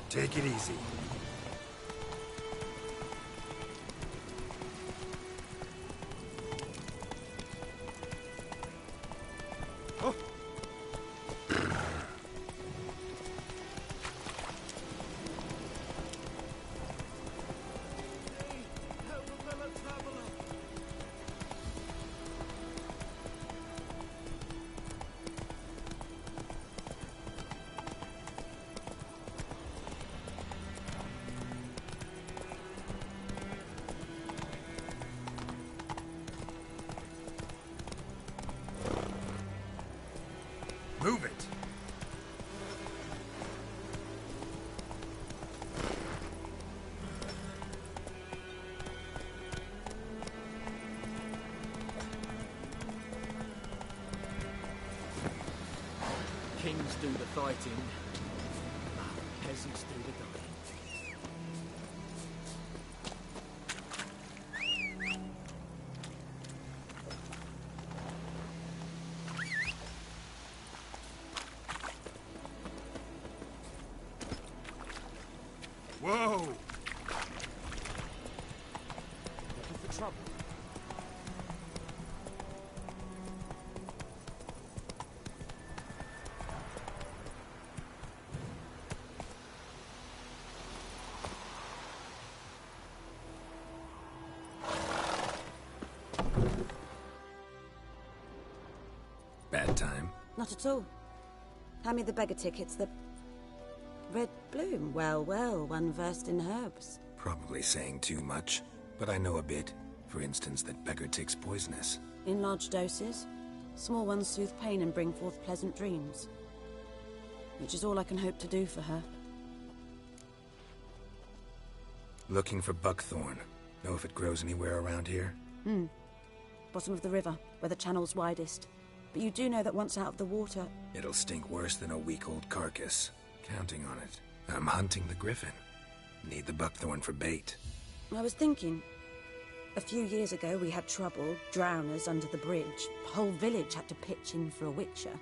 Take it easy. Move it! Kings do the fighting, peasants do the dying. Whoa! Looking for trouble? Bad time. Not at all. Hand me the beggar tickets, the red bloom. Well, well, one versed in herbs. Probably saying too much, but I know a bit. For instance, that beggar tick's poisonous. In large doses. Small ones soothe pain and bring forth pleasant dreams. Which is all I can hope to do for her. Looking for buckthorn. Know if it grows anywhere around here? Bottom of the river, where the channel's widest. But you do know that once out of the water... It'll stink worse than a week-old carcass. Counting on it. I'm hunting the griffin. Need the buckthorn for bait. I was thinking... A few years ago we had trouble, drowners under the bridge. The whole village had to pitch in for a witcher.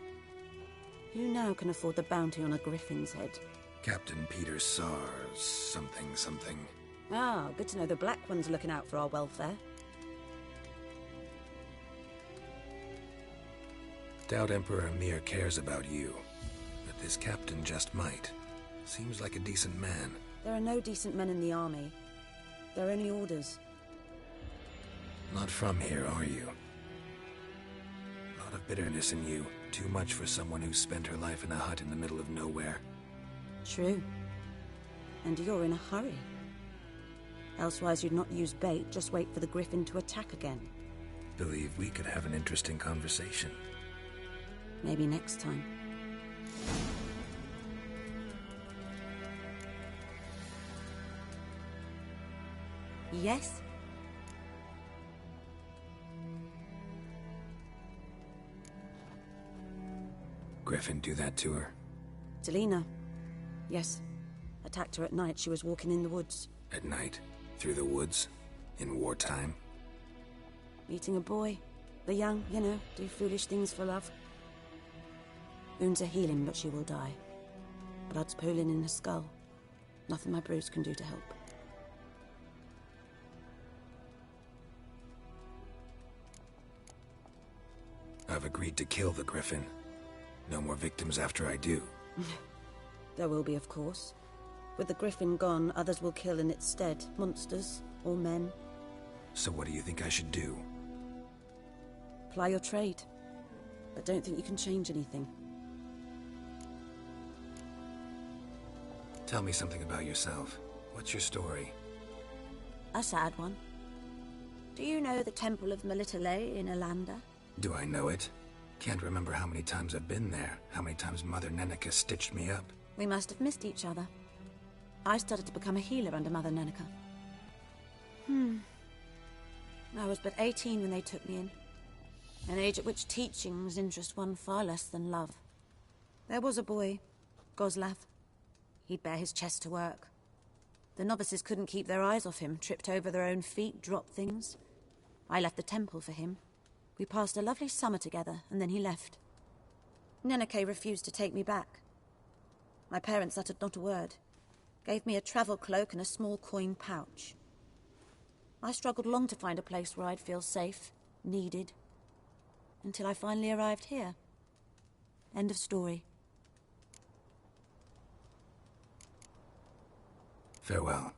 Who now can afford the bounty on a griffin's head? Captain Peter Sars, something. Ah, good to know the Black One's looking out for our welfare. Doubt Emperor Emhyr cares about you. But this captain just might. Seems like a decent man. There are no decent men in the army. They're only orders. Not from here, are you? Lot of bitterness in you. Too much for someone who spent her life in a hut in the middle of nowhere. True. And you're in a hurry. Elsewise you'd not use bait, just wait for the griffin to attack again. Believe we could have an interesting conversation. Maybe next time. Yes? Griffin do that to her? Delina. Yes. Attacked her at night. She was walking in the woods. At night? Through the woods? In wartime? Meeting a boy. The young, you know, do foolish things for love. Wounds are healing, but she will die. Blood's pooling in her skull. Nothing my bruise can do to help. I've agreed to kill the Griffin. No more victims after I do. There will be, of course. With the Griffin gone, others will kill in its stead. Monsters, or men. So what do you think I should do? Ply your trade. But don't think you can change anything. Tell me something about yourself. What's your story? A sad one. Do you know the Temple of Melitele in Alanda? Do I know it? Can't remember how many times I've been there, how many times Mother Neneka stitched me up. We must have missed each other. I started to become a healer under Mother Neneka. I was but 18 when they took me in. An age at which teachings interest one far less than love. There was a boy, Goslav. He'd bare his chest to work. The novices couldn't keep their eyes off him, tripped over their own feet, dropped things. I left the temple for him. We passed a lovely summer together, and then he left. Neneke refused to take me back. My parents uttered not a word. Gave me a travel cloak and a small coin pouch. I struggled long to find a place where I'd feel safe, needed, until I finally arrived here. End of story. Farewell.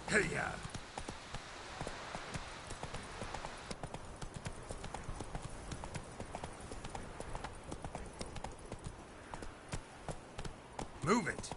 Hey-ya! Move it!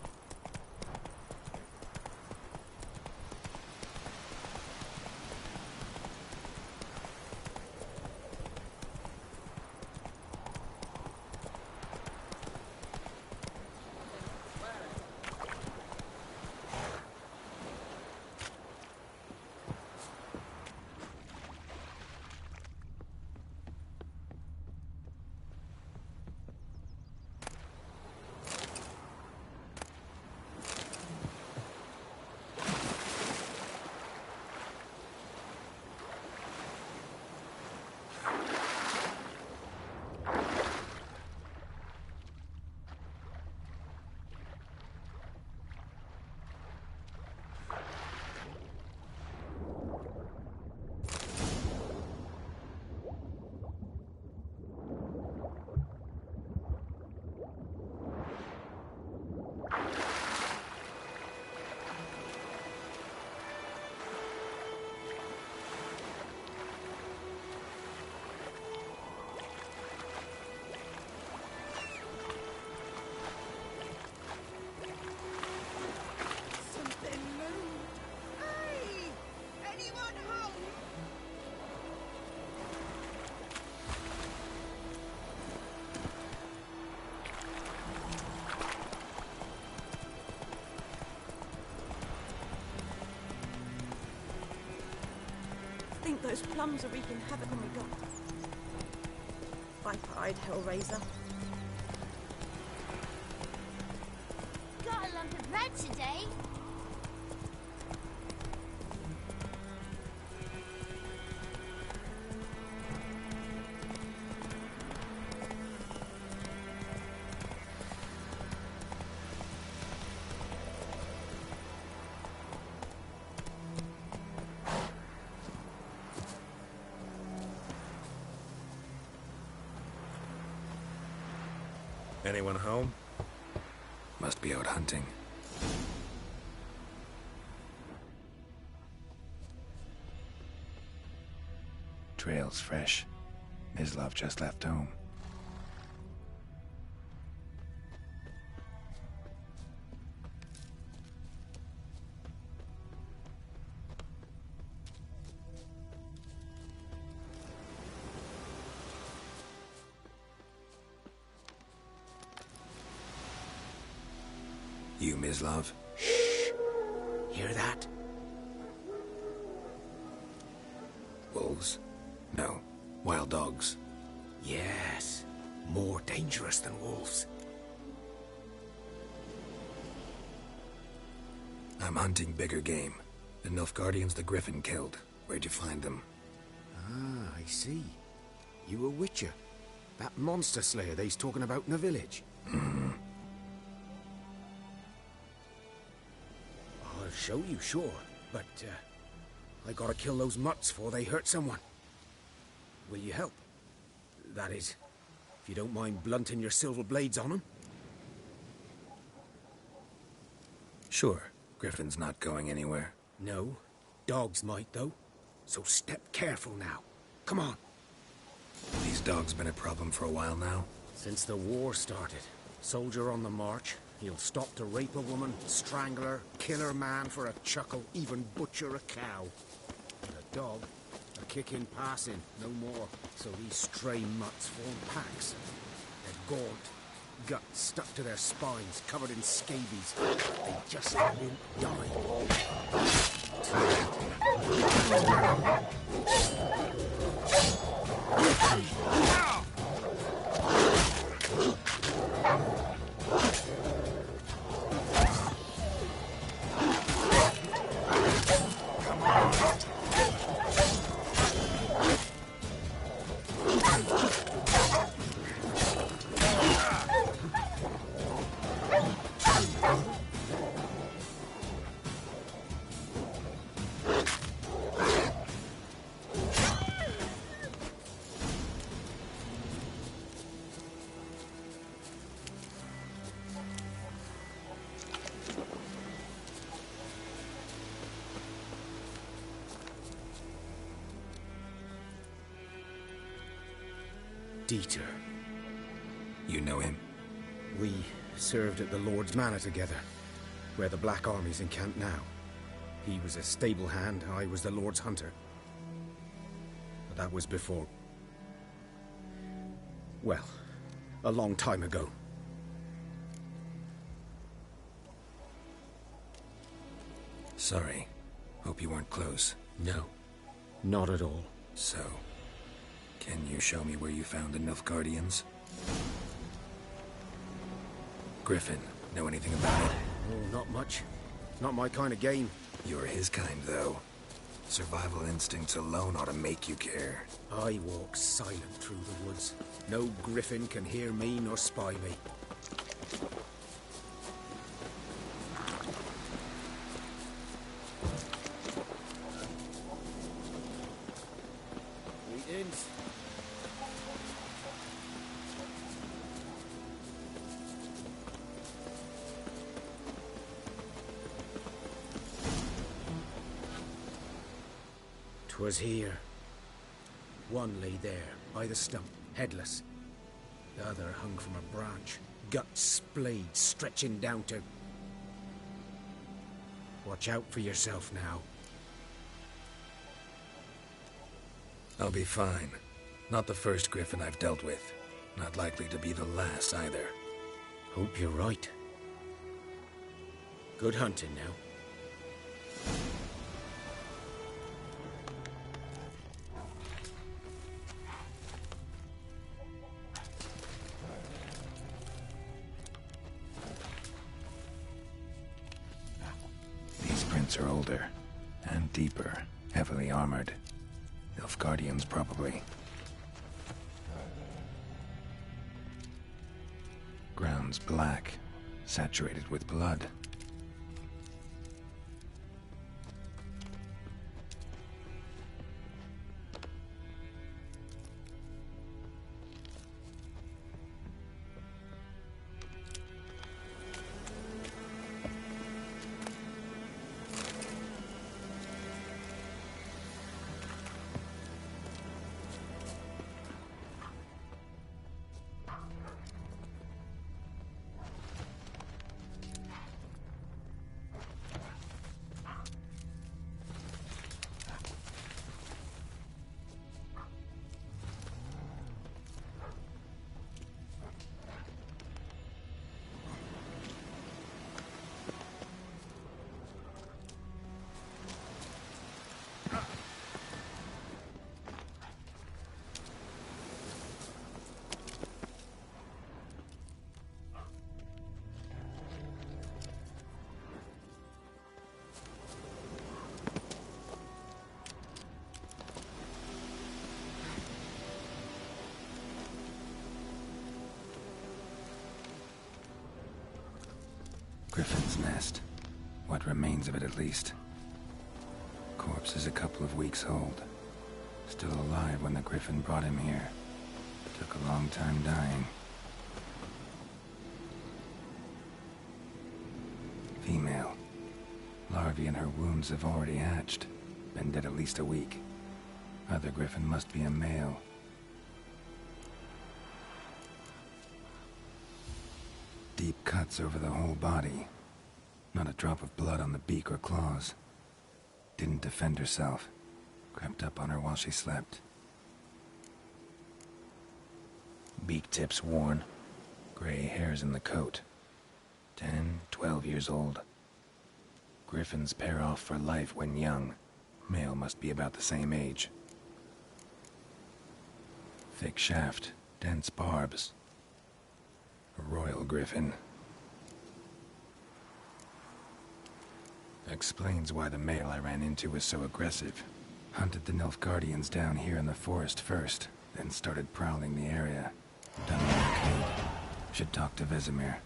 I think those plums are wreaking havoc on my gut. Viper-eyed Hellraiser. Got a lump of bread today. Anyone home? Must be out hunting. Trail's fresh. Mislav just left home. You, Mislav? Shh! Hear that? wolves? No, wild dogs. Yes, more dangerous than wolves. I'm hunting bigger game. The Nilfgaardians the Griffin killed. Where'd you find them? Ah, I see. You a witcher. That monster slayer they's talking about in the village. I'll show you, sure. But, I gotta kill those mutts before they hurt someone. Will you help? That is, if you don't mind blunting your silver blades on them. Sure. Griffin's not going anywhere. No. Dogs might, though. So step careful now. Come on. These dogs been a problem for a while now? Since the war started. Soldier on the march. He'll stop to rape a woman, strangle her, kill her man for a chuckle, even butcher a cow. But a dog, a kick in passing, no more. So these stray mutts form packs. They're gaunt, guts stuck to their spines, covered in scabies. They just won't Dieter. You know him? We served at the Lord's Manor together, where the Black Army's encamped now. He was a stable hand, I was the Lord's hunter. But that was before... well, a long time ago. Sorry. Hope you weren't close. No, not at all. So, can you show me where you found the Nilfgaardians? Griffin, know anything about it? Oh, not much. Not my kind of game. You're his kind, though. Survival instincts alone ought to make you care. I walk silent through the woods. No griffin can hear me nor spy me. Greetings. 'Twas here. One lay there, by the stump, headless. The other hung from a branch, guts splayed, stretching down to... Watch out for yourself now. I'll be fine. Not the first griffin I've dealt with. Not likely to be the last, either. Hope you're right. Good hunting now. These prints are older. And deeper. Heavily armored. Nilfgaardians, probably. Ground's black. Saturated with blood. Griffin's nest. What remains of it, at least. Corpse is a couple of weeks old. Still alive when the Griffin brought him here. Took a long time dying. Female. Larvae in her wounds have already hatched. Been dead at least a week. Other Griffin must be a male. Deep cuts over the whole body. Not a drop of blood on the beak or claws. Didn't defend herself. Crept up on her while she slept. Beak tips worn. Gray hairs in the coat. 10, 12 years old. Griffins pair off for life when young. Male must be about the same age. Thick shaft, dense barbs. A royal griffin. Explains why the male I ran into was so aggressive. Hunted the Nilfgaardians down here in the forest first, then started prowling the area. Done what I could. Should talk to Vesemir.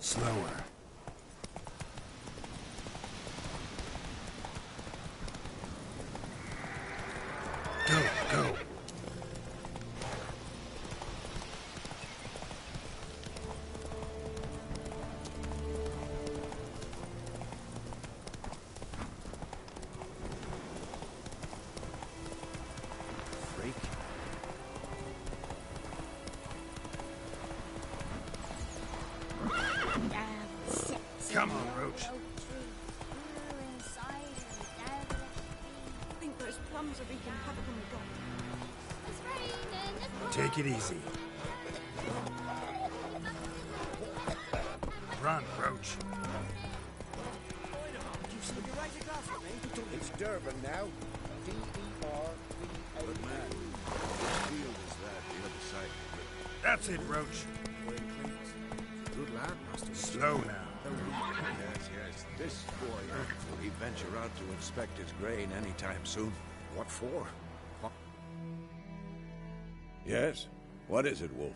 Slower. Go. Freak. Come on, Roach. I think those plums are wreaking havoc on the garden. Take it easy. Run, Roach. It's Durban now. D-E-R-B-A-N. Good man. Which field is that the other side of the river? That's it, Roach. Good lad, Master. Slow now. Yes. This boy, will he venture out to inspect his grain anytime soon? What for? Yes? What is it, Wolf?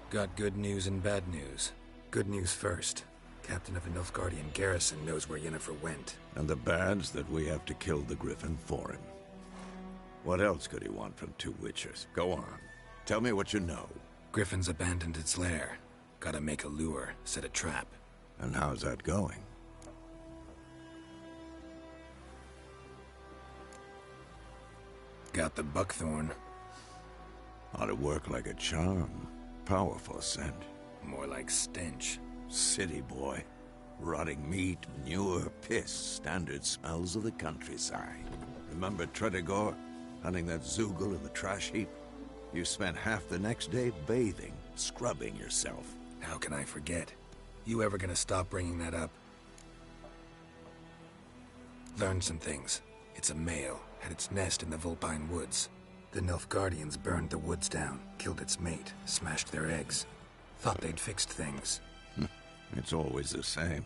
Got good news and bad news. Good news first. Captain of the Nilfgaardian garrison knows where Yennefer went. And the bad's that we have to kill the Griffin for him. What else could he want from two witches? Go on. Tell me what you know. Griffin's abandoned its lair. Gotta make a lure, set a trap. And how's that going? Got the buckthorn. Ought to work like a charm. Powerful scent. More like stench. City boy. Rotting meat, manure, piss. Standard smells of the countryside. Remember Tredegor? Hunting that Zoogle in the trash heap? You spent half the next day bathing, scrubbing yourself. How can I forget? You ever gonna stop bringing that up? Learned some things. It's a male. Had its nest in the Vulpine Woods. The Nilfgaardians burned the woods down, killed its mate, smashed their eggs. Thought they'd fixed things. It's always the same.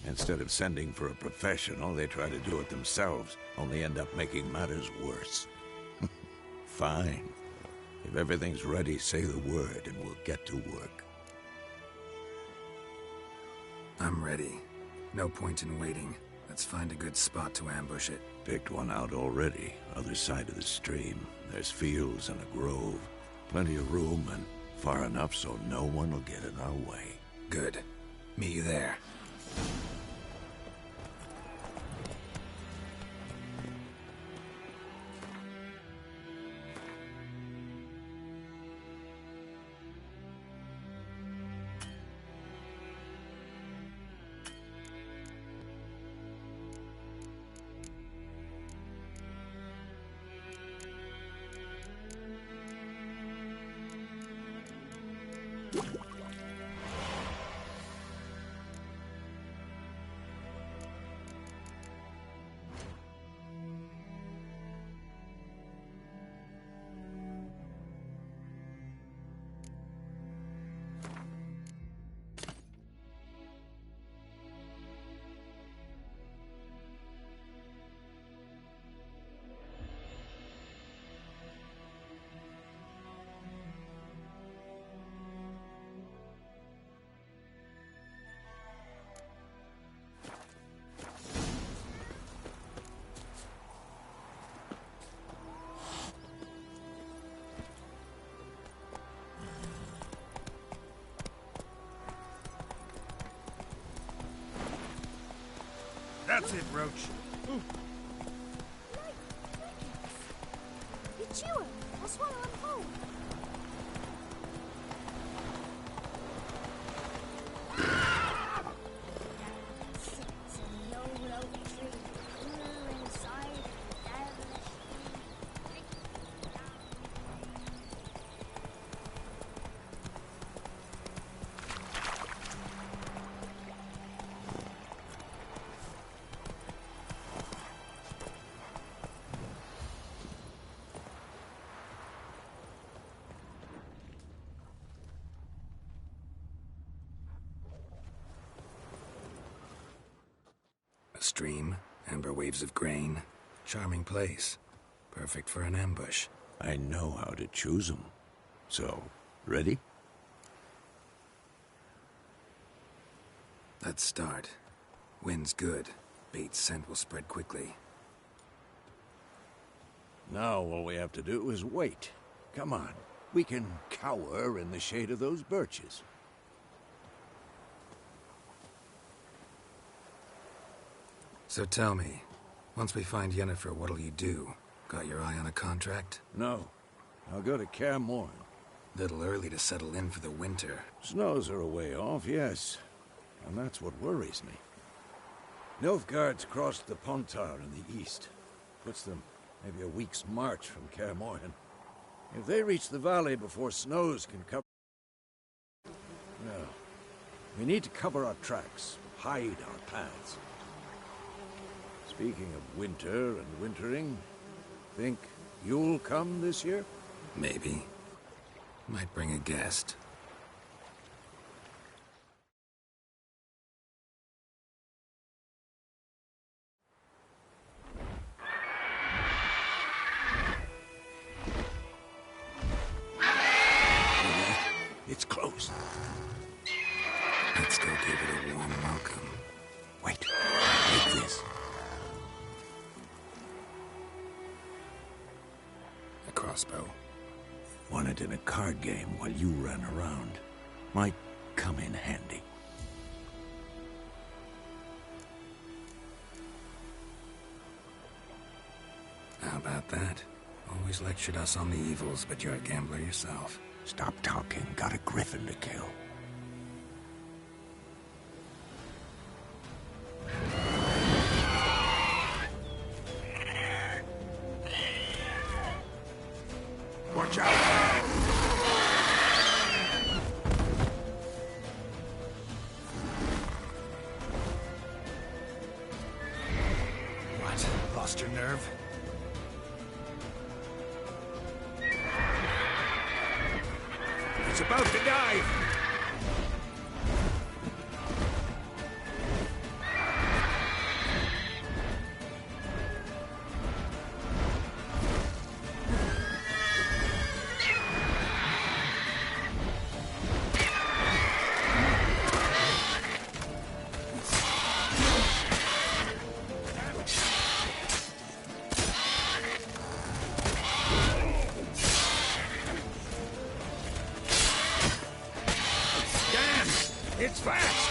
Instead of sending for a professional, they try to do it themselves, only end up making matters worse. Fine. If everything's ready, say the word and we'll get to work. I'm ready. No point in waiting. Let's find a good spot to ambush it. Picked one out already. Other side of the stream. There's fields and a grove. Plenty of room and far enough so no one will get in our way. Good. Meet you there. That's it, Roach. You chew it. I'll swallow them whole. Stream, amber waves of grain. Charming place. Perfect for an ambush. I know how to choose them. So, ready? Let's start. Wind's good. Bait's scent will spread quickly. Now all we have to do is wait. Come on. We can cower in the shade of those birches. So tell me, once we find Yennefer, what'll you do? Got your eye on a contract? No. I'll go to Kaer Morhen. Little early to settle in for the winter. Snows are a way off, yes. And that's what worries me. Nilfgaard's crossed the Pontar in the east. Puts them maybe a week's march from Kaer Morhen. If they reach the valley before snows can cover... No. We need to cover our tracks, hide our paths. Speaking of winter and wintering, think you'll come this year? Maybe. Might bring a guest. It's close. Let's go give it a warm welcome. Wait. Take this. A crossbow. Won it in a card game while you ran around. Might come in handy. How about that? Always lectured us on the evils, but you're a gambler yourself. Stop talking. Got a griffin to kill. Watch out! What? Lost your nerve? It's about to dive! It's fast!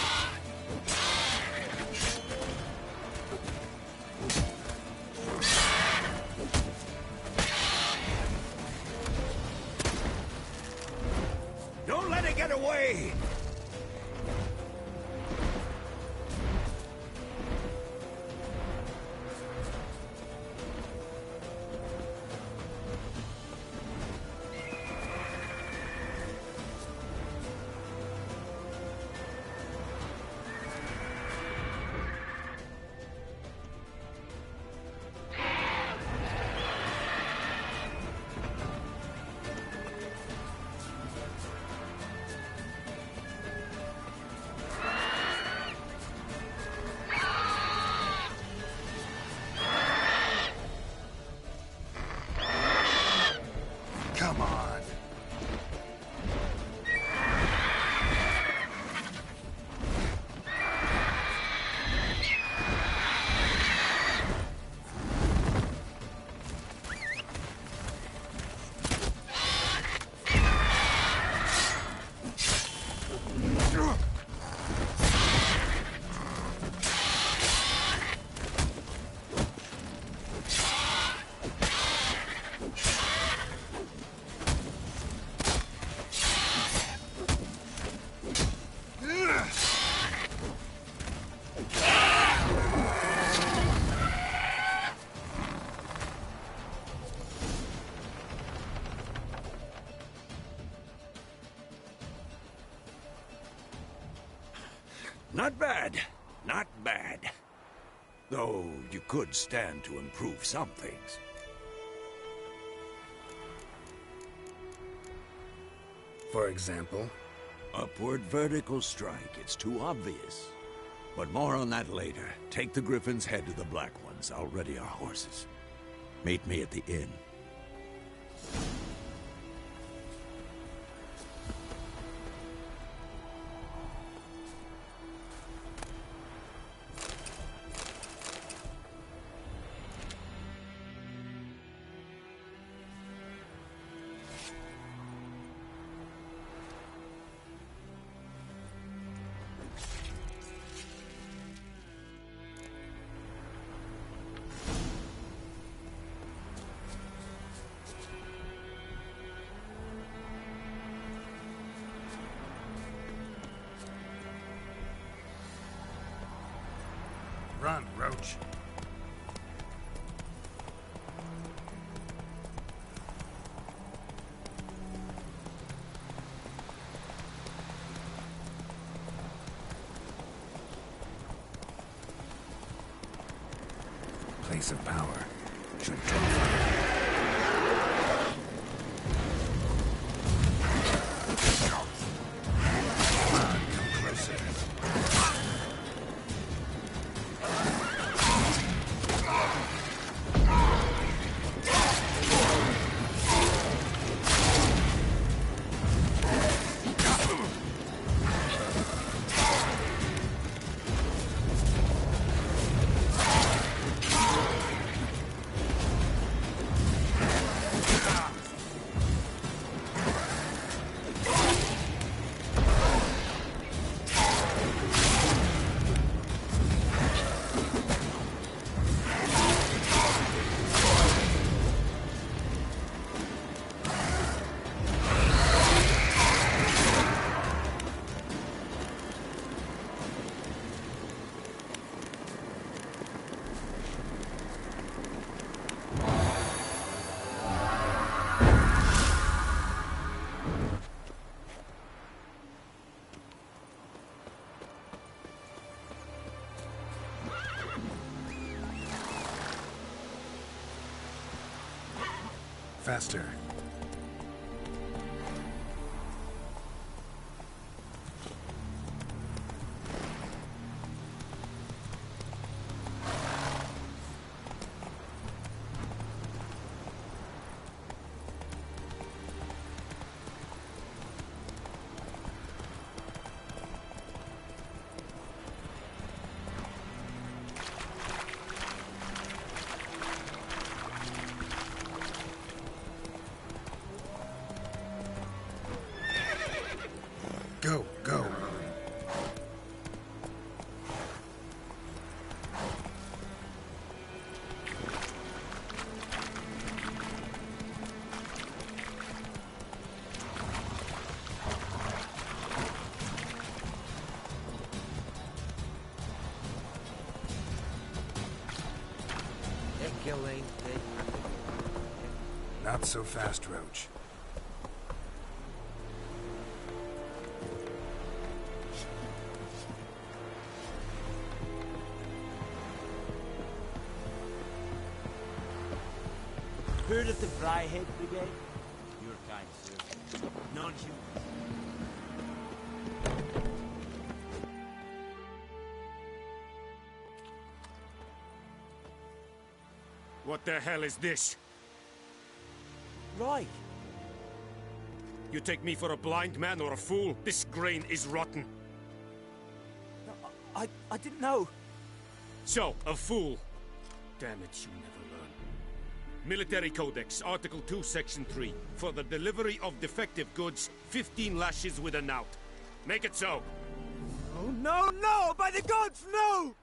Don't let it get away! Come on. Not bad. Not bad. Though you could stand to improve some things. For example? Upward vertical strike. It's too obvious. But more on that later. Take the Griffin's head to the Black Ones. I'll ready our horses. Meet me at the inn. Run, Roach. Place of power. Should draw fire. Come on, come closer. Faster. Go, go. Not so fast, Roach. Heard of the Fryhead Brigade? Your kind, sir. Non-human. What the hell is this? Right. You take me for a blind man or a fool? This grain is rotten. No, I didn't know. So, a fool. Damn it, you never learn. Military Codex, Article 2, Section 3. For the delivery of defective goods, 15 lashes with a knout. Make it so. Oh, no, no! By the gods, no!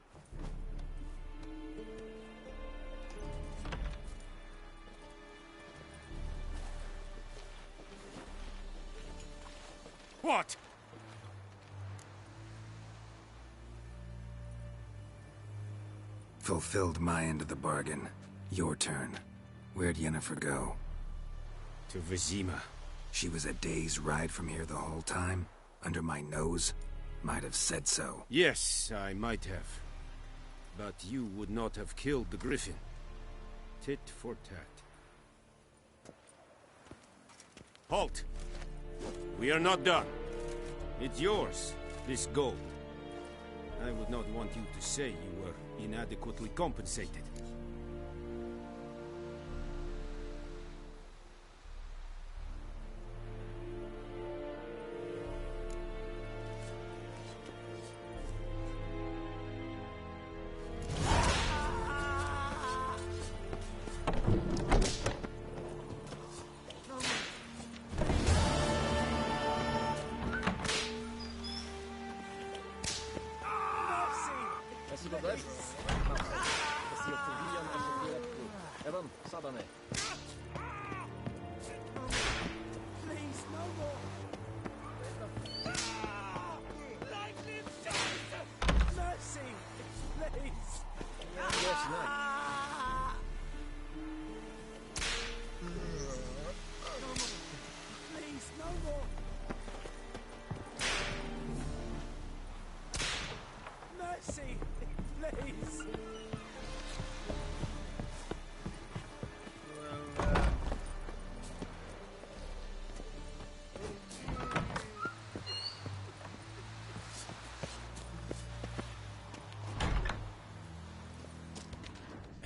What? Fulfilled my end of the bargain. Your turn. Where'd Yennefer go? To Vizima. She was a day's ride from here the whole time? Under my nose? Might have said so. Yes, I might have. But you would not have killed the Griffin. Tit for tat. Halt! We are not done. It's yours, this gold. I would not want you to say you were inadequately compensated.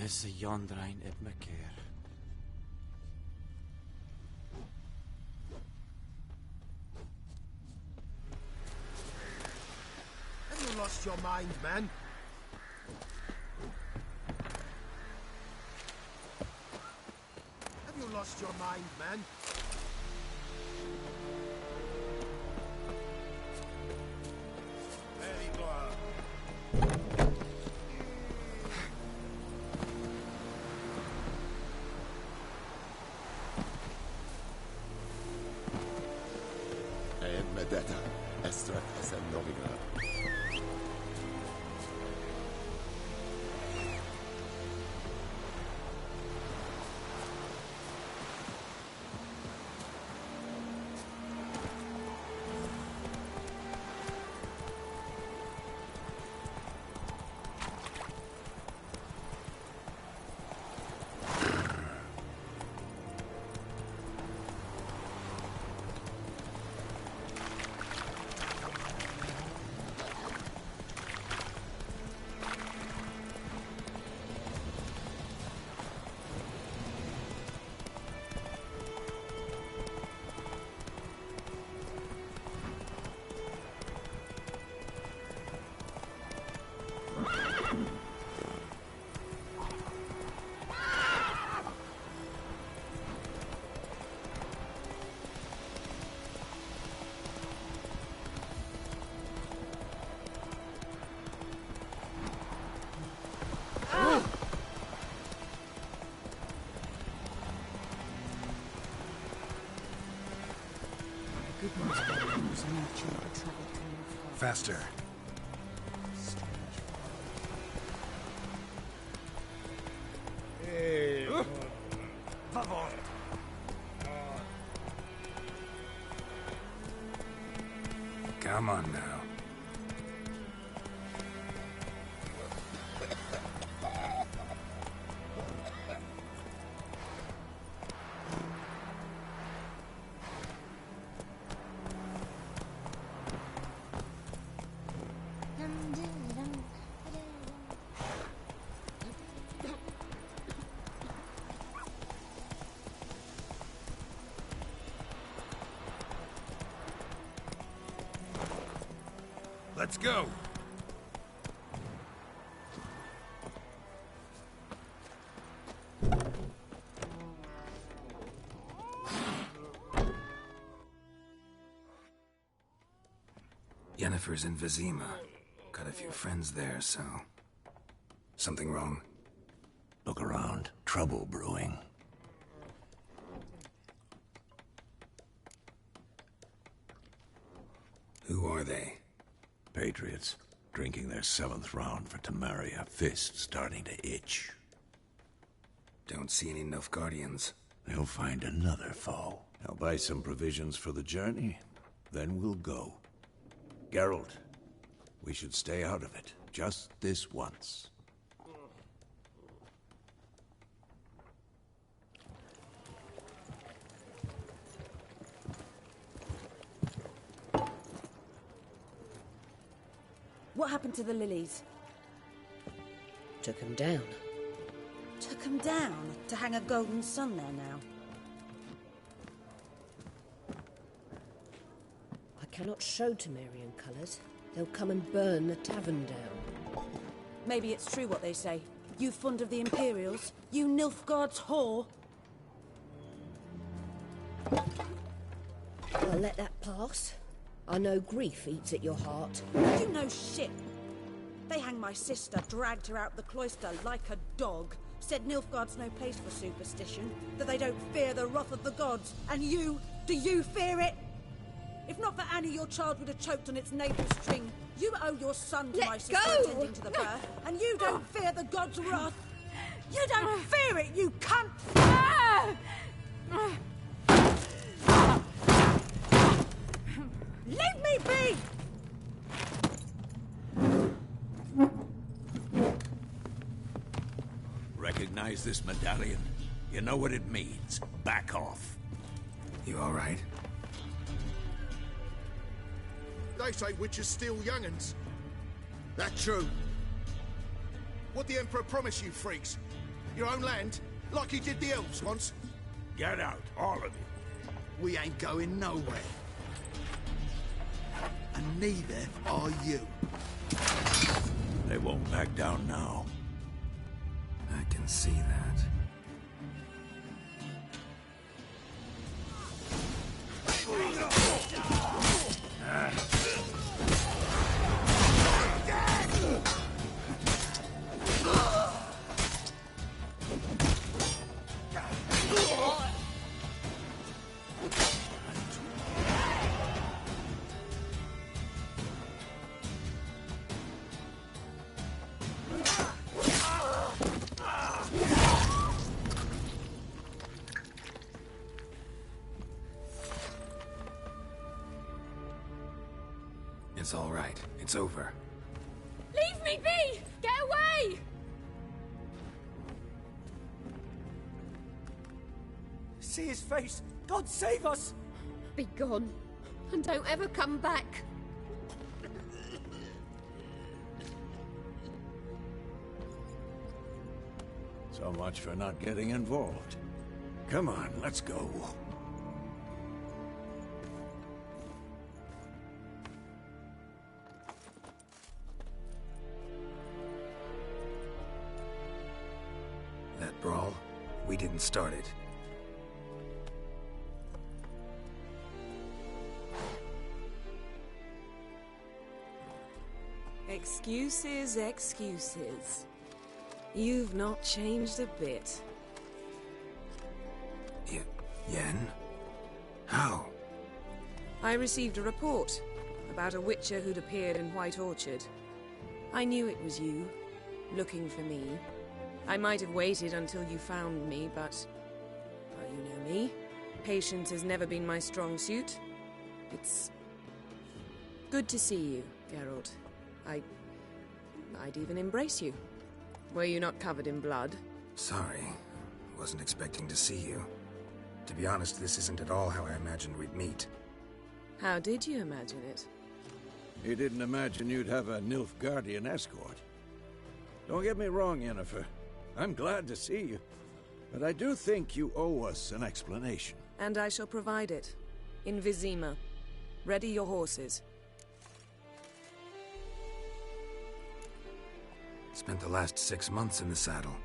Is Yondrain et Maker. Have you lost your mind, man? Have you lost your mind, man? Very good. Medetta, Estrat es en Novigrad. Faster. Hey, Come on now. Let's go. Yennefer's in Vizima. Got a few friends there, so... Something wrong? Look around. Trouble brewing. Who are they? Patriots. Drinking their 7th round for Temeria. Fist starting to itch. Don't see any Nilfgaardians. They'll find another foe. I'll buy some provisions for the journey. Then we'll go. Geralt, we should stay out of it. Just this once. What happened to the lilies? Took him down. Took them down to hang a golden sun there now. I cannot show Temerian colours. They'll come and burn the tavern down. Maybe it's true what they say. You fond of the Imperials? You Nilfgaard's whore? I'll let that pass. I know grief eats at your heart. You know shit. They hanged my sister, dragged her out the cloister like a dog. Said Nilfgaard's no place for superstition, that they don't fear the wrath of the gods. And you, do you fear it? If not for Annie, your child would have choked on its navel string. You owe your son to my sister attending to the birth, and you don't fear the gods' wrath. You don't fear it, you cunt! Leave me be! Recognize this medallion? You know what it means. Back off. You all right? They say witches steal young'uns. That true? What the Emperor promised you, freaks? Your own land? Like he did the elves once? Get out, all of you. We ain't going nowhere. And neither are you. They won't back down now. I can see that. It's all right. It's over. Leave me be! Get away! See his face! God save us! Be gone, and don't ever come back. So much for not getting involved. Come on, let's go. That brawl, we didn't start it. Excuses, excuses. You've not changed a bit. Yen? How? I received a report about a witcher who'd appeared in White Orchard. I knew it was you, looking for me. I might have waited until you found me, but... well, you know me. Patience has never been my strong suit. It's... good to see you, Geralt. I'd even embrace you. Were you not covered in blood? Sorry. Wasn't expecting to see you. To be honest, this isn't at all how I imagined we'd meet. How did you imagine it? You didn't imagine you'd have a Nilfgaardian escort. Don't get me wrong, Yennefer. I'm glad to see you. But I do think you owe us an explanation. And I shall provide it. In Vizima. Ready your horses. Spent the last 6 months in the saddle.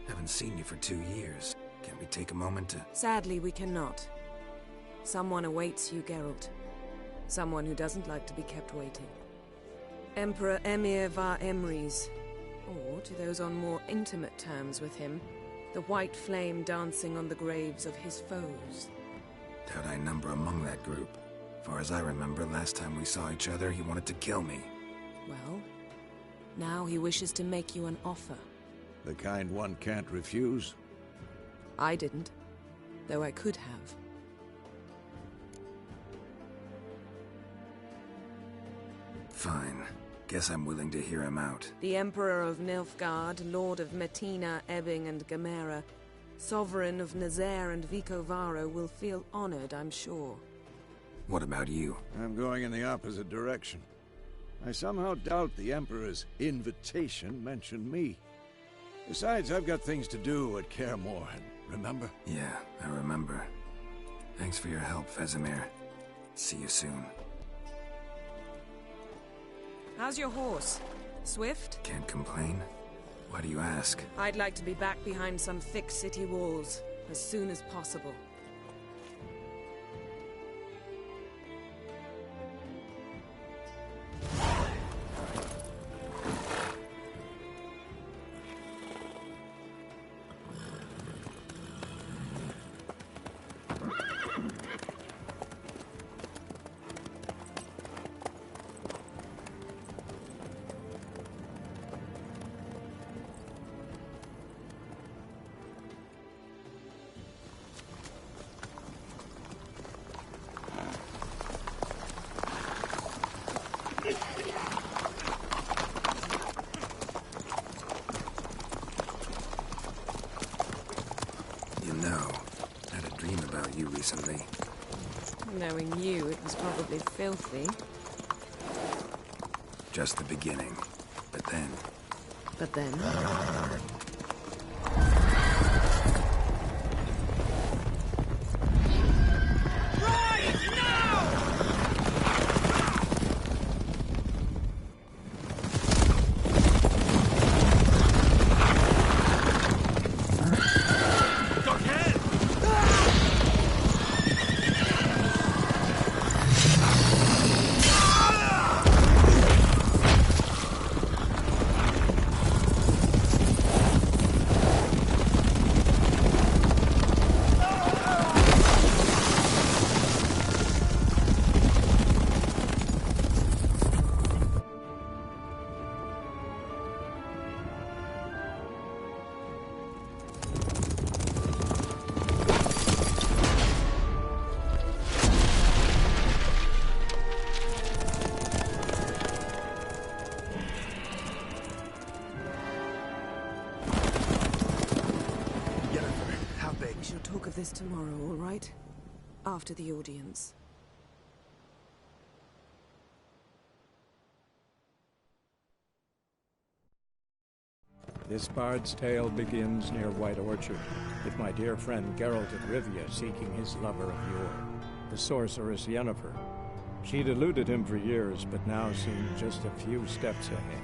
Haven't seen you for 2 years. Can we take a moment to... Sadly, we cannot. Someone awaits you, Geralt. Someone who doesn't like to be kept waiting. Emperor Emhyr var Emreis. Or, to those on more intimate terms with him, the white flame dancing on the graves of his foes. Doubt I number among that group. Far as I remember, last time we saw each other, he wanted to kill me. Well, now he wishes to make you an offer. The kind one can't refuse? I didn't, though I could have. Fine. Guess I'm willing to hear him out. The Emperor of Nilfgaard, Lord of Metina, Ebbing and Gamera, Sovereign of Nazaire and Vicovaro will feel honored, I'm sure. What about you? I'm going in the opposite direction. I somehow doubt the Emperor's invitation mentioned me. Besides, I've got things to do at Kaer Morhen, remember? Yeah, I remember. Thanks for your help, Vesemir. See you soon. How's your horse? Swift? Can't complain. Why do you ask? I'd like to be back behind some thick city walls as soon as possible. Recently. Knowing you, it was probably filthy. Just the beginning. But then... But then? This tomorrow, all right? After the audience. This bard's tale begins near White Orchard, with my dear friend Geralt of Rivia seeking his lover of yore, the sorceress Yennefer. She'd eluded him for years, but now seemed just a few steps ahead.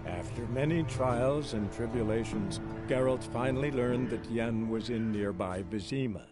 After many trials and tribulations, Geralt finally learned that Yen was in nearby Vizima.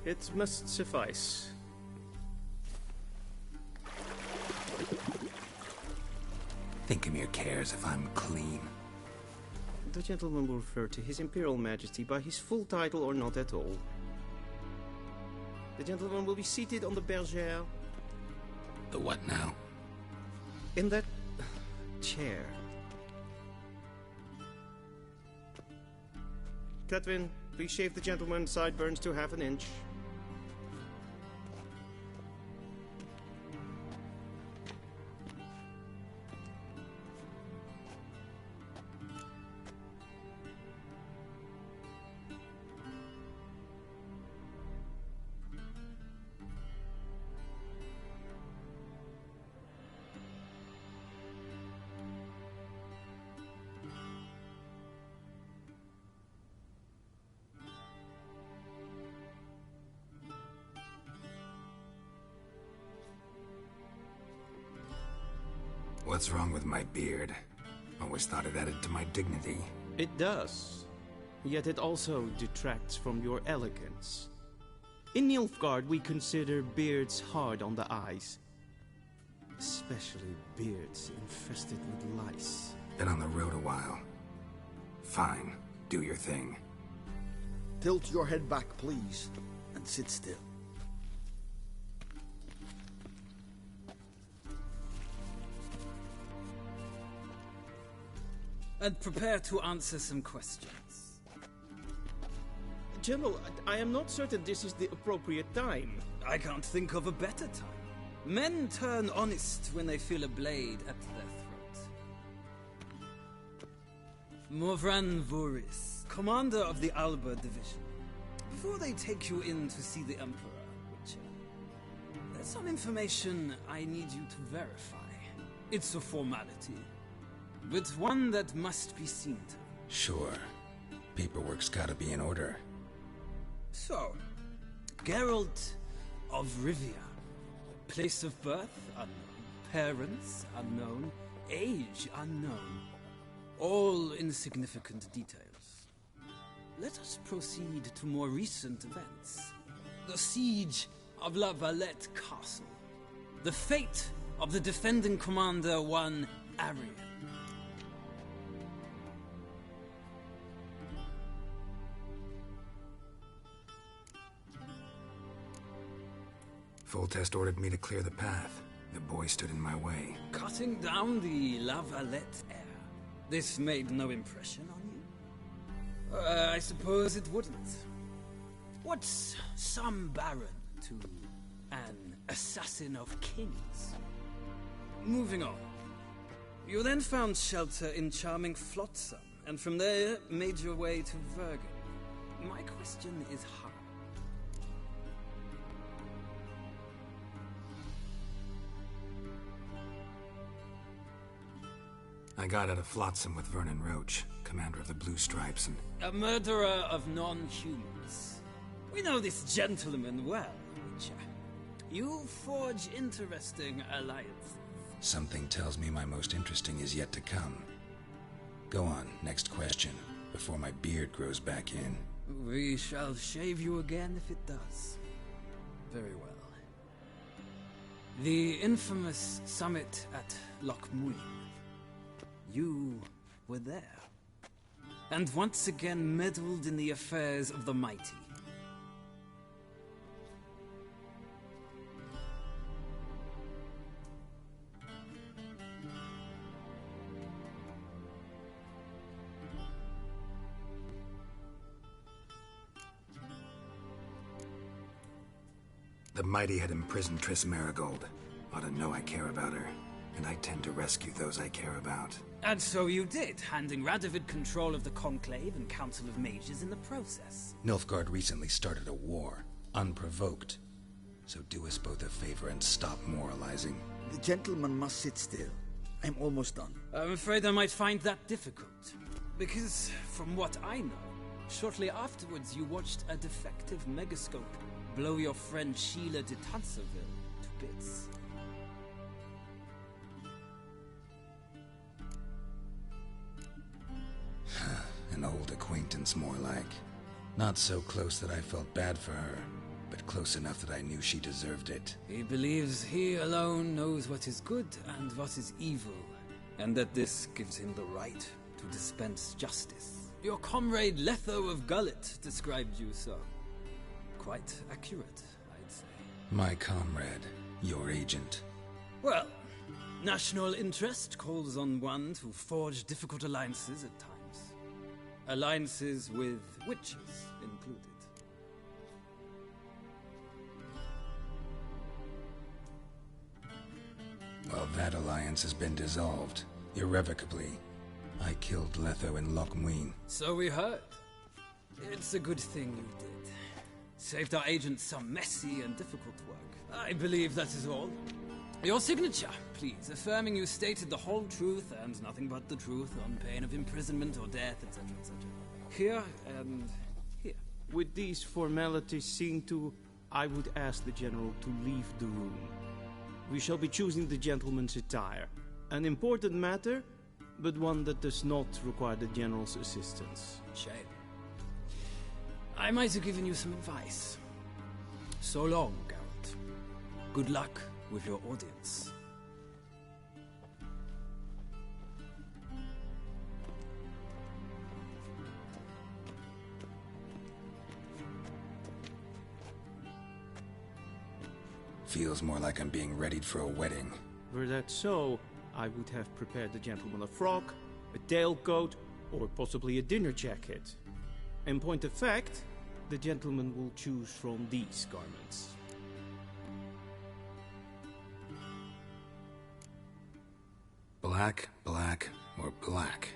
It must suffice. Think Emir cares if I'm clean? The gentleman will refer to His Imperial Majesty by his full title or not at all. The gentleman will be seated on the bergère. The what now? In that chair. Cutwin, please shave the gentleman's sideburns to ½ an inch. What's wrong with my beard? Always thought it added to my dignity. It does. Yet it also detracts from your elegance. In Nilfgaard, we consider beards hard on the eyes. Especially beards infested with lice. Been on the road a while. Fine, do your thing. Tilt your head back, please, and sit still. And prepare to answer some questions. General, I am not certain this is the appropriate time. I can't think of a better time. Men turn honest when they feel a blade at their throat. Morvran Voorhis, commander of the Alba Division. Before they take you in to see the Emperor, Witcher, there's some information I need you to verify. It's a formality, but one that must be seen to. Sure. Paperwork's gotta be in order. So, Geralt of Rivia. Place of birth unknown. Parents unknown. Age unknown. All insignificant details. Let us proceed to more recent events. The siege of La Valette Castle. The fate of the defending commander, one Arian. Foltest ordered me to clear the path. The boy stood in my way. Cutting down the La Valette heir. This made no impression on you? I suppose it wouldn't. What's some baron to an assassin of kings? Moving on. You then found shelter in charming Flotsam, and from there made your way to Vergen. My question is how? I got out of Flotsam with Vernon Roach, commander of the Blue Stripes, and... A murderer of non-humans. We know this gentleman well, Witcher. You forge interesting alliances. Something tells me my most interesting is yet to come. Go on, next question, before my beard grows back in. We shall shave you again if it does. Very well. The infamous summit at Loch Muin. You were there. And once again meddled in the affairs of the mighty. The mighty had imprisoned Triss Merigold. Ought to know I care about her, and I tend to rescue those I care about. And so you did, handing Radovid control of the Conclave and Council of Mages in the process. Nilfgaard recently started a war, unprovoked. So do us both a favor and stop moralizing. The gentleman must sit still. I'm almost done. I'm afraid I might find that difficult. Because, from what I know, shortly afterwards you watched a defective megascope blow your friend Sheila de Tanserville to bits. An old acquaintance, more like. Not so close that I felt bad for her, but close enough that I knew she deserved it. He believes he alone knows what is good and what is evil, and that this gives him the right to dispense justice. Your comrade Letho of Gullet described you so. Quite accurate, I'd say. My comrade, your agent. Well, national interest calls on one to forge difficult alliances at times. Alliances with witches included. Well, that alliance has been dissolved, irrevocably. I killed Letho in Loch Muin. So we heard. It's a good thing you did. Saved our agent some messy and difficult work. I believe that is all. Your signature, please, affirming you stated the whole truth and nothing but the truth on pain of imprisonment or death, etc., etc. Here and here. With these formalities seen to, I would ask the General to leave the room. We shall be choosing the gentleman's attire. An important matter, but one that does not require the General's assistance. Shame. I might have given you some advice. So long, Geralt. Good luck with your audience. Feels more like I'm being readied for a wedding. Were that so, I would have prepared the gentleman a frock, a tailcoat, or possibly a dinner jacket. In point of fact, the gentleman will choose from these garments. Black, black, or black?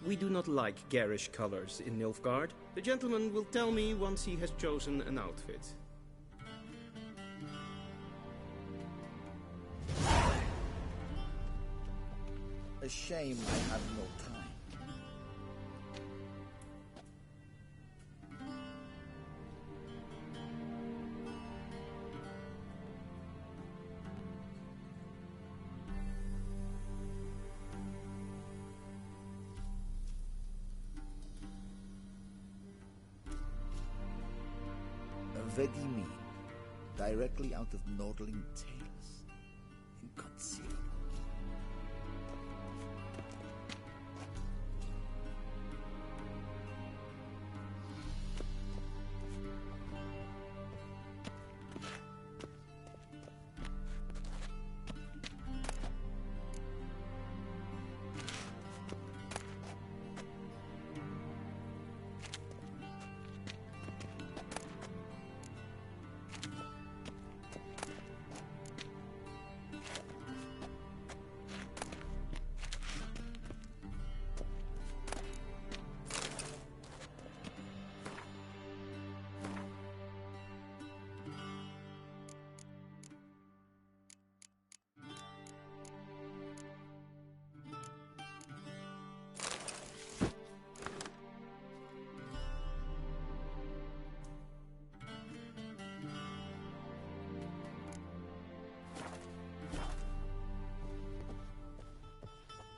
We do not like garish colors in Nilfgaard. The gentleman will tell me once he has chosen an outfit. A shame I have no time. Vedimi, directly out of Nordling Tales. In God's sake.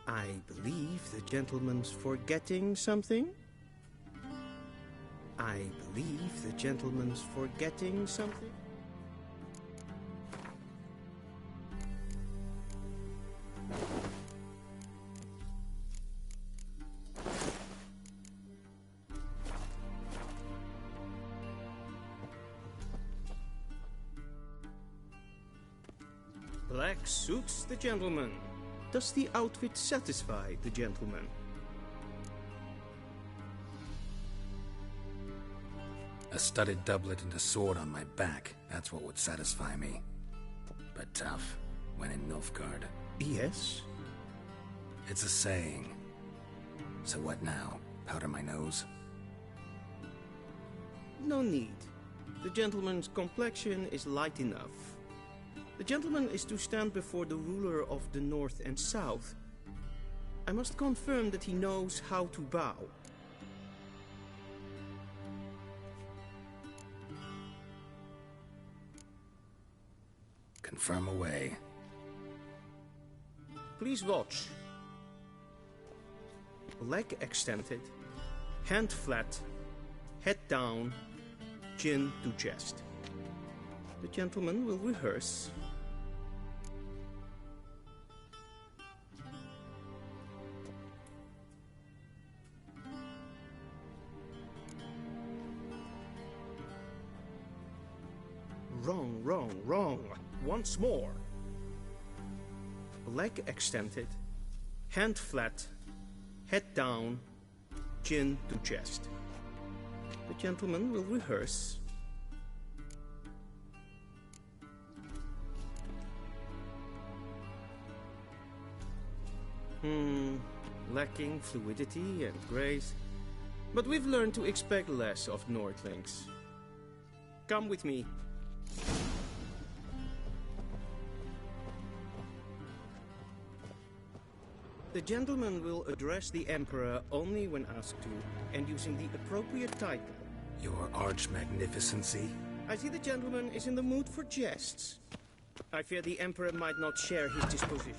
I believe the gentleman's forgetting something? I believe the gentleman's forgetting something? Black suits the gentleman. Does the outfit satisfy the gentleman? A studded doublet and a sword on my back, that's what would satisfy me. But tough, when in Nilfgaard. Yes? It's a saying. So what now? Powder my nose? No need. The gentleman's complexion is light enough. The gentleman is to stand before the ruler of the North and South. I must confirm that he knows how to bow. Confirm away. Please watch. Leg extended. Hand flat, head down, chin to chest. The gentleman will rehearse. Wrong, wrong, wrong. Once more. Leg extended, hand flat, head down, chin to chest. The gentleman will rehearse. Lacking fluidity and grace. But we've learned to expect less of Nordlings. Come with me. The gentleman will address the Emperor only when asked to, and using the appropriate title. Your Arch-Magnificency? I see the gentleman is in the mood for jests. I fear the Emperor might not share his disposition.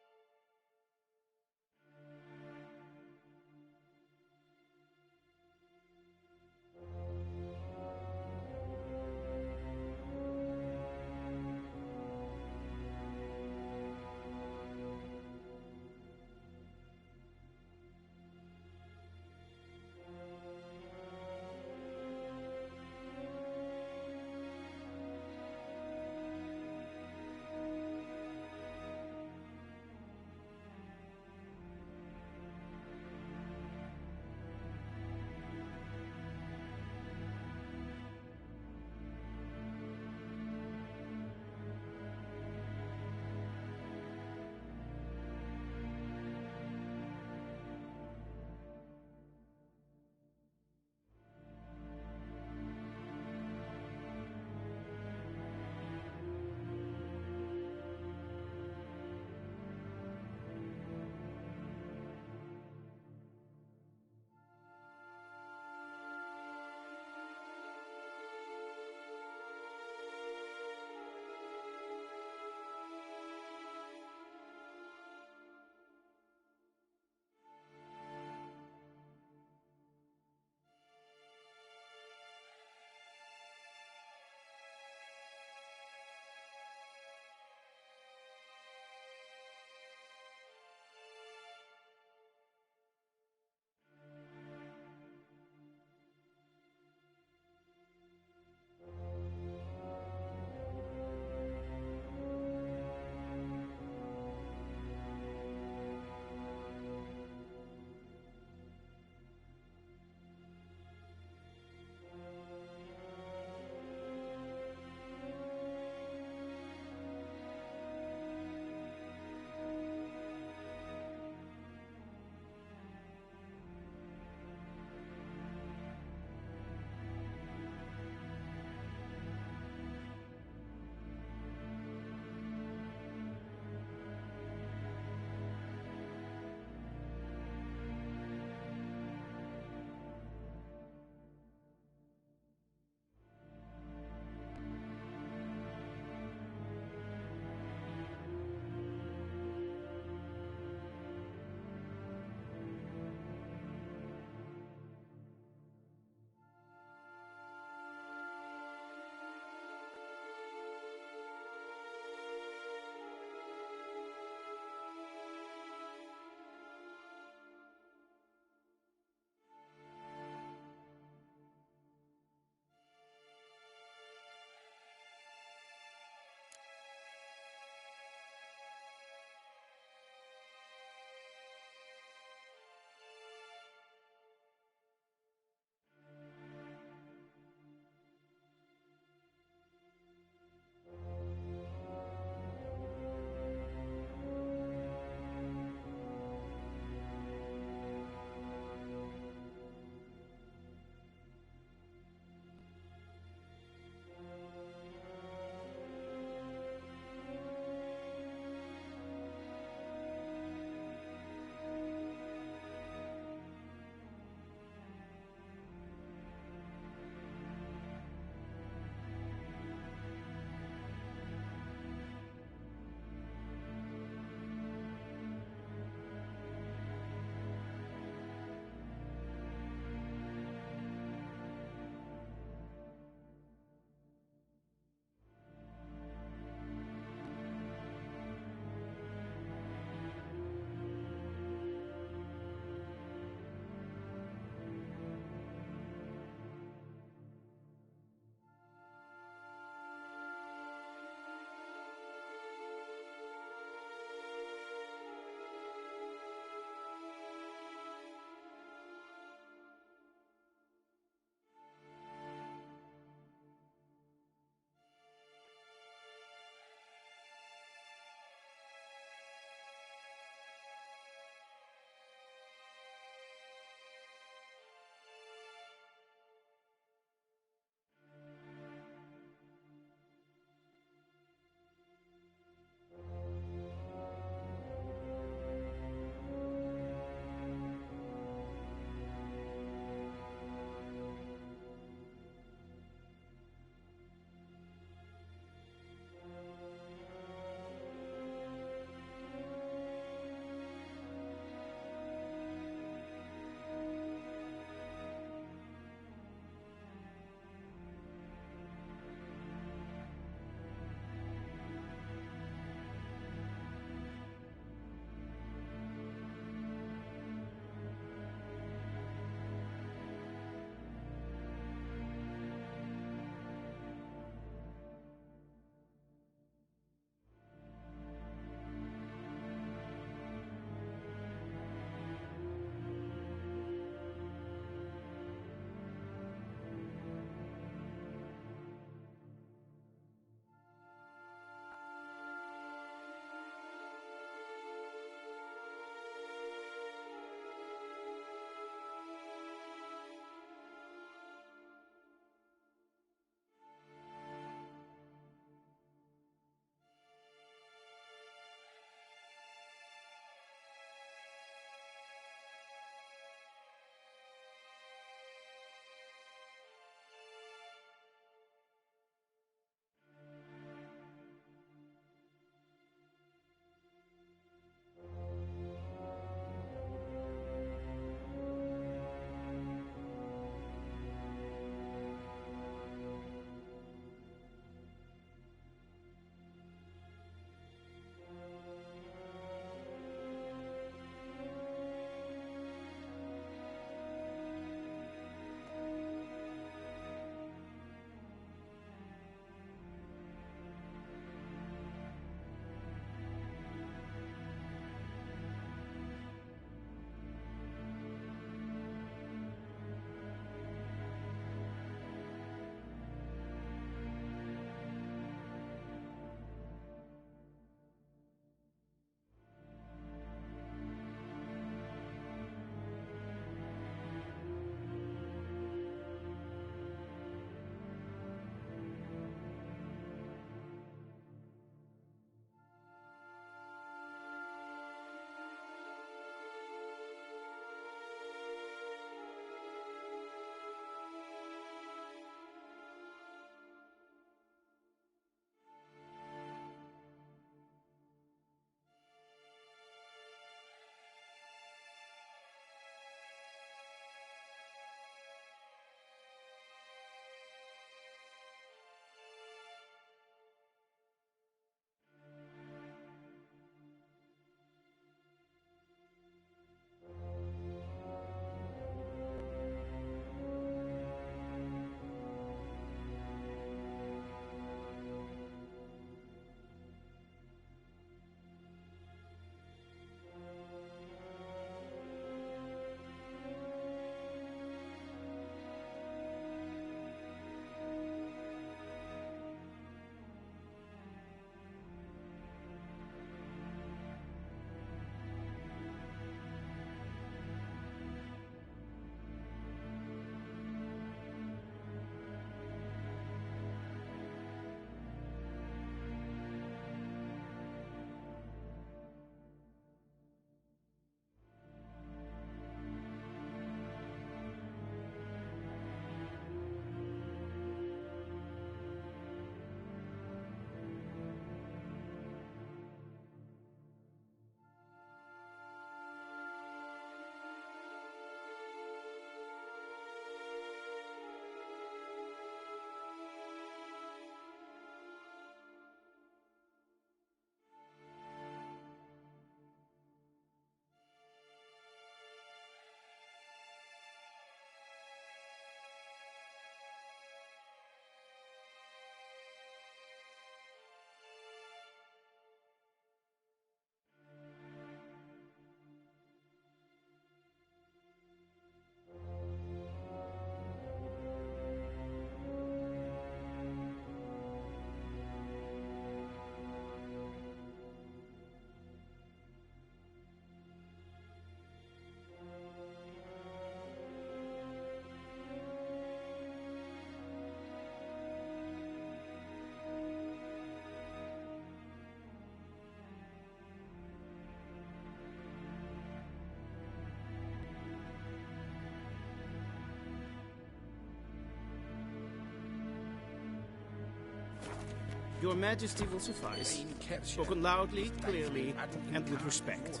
Your Majesty will suffice. Spoken loudly, clearly, and with respect.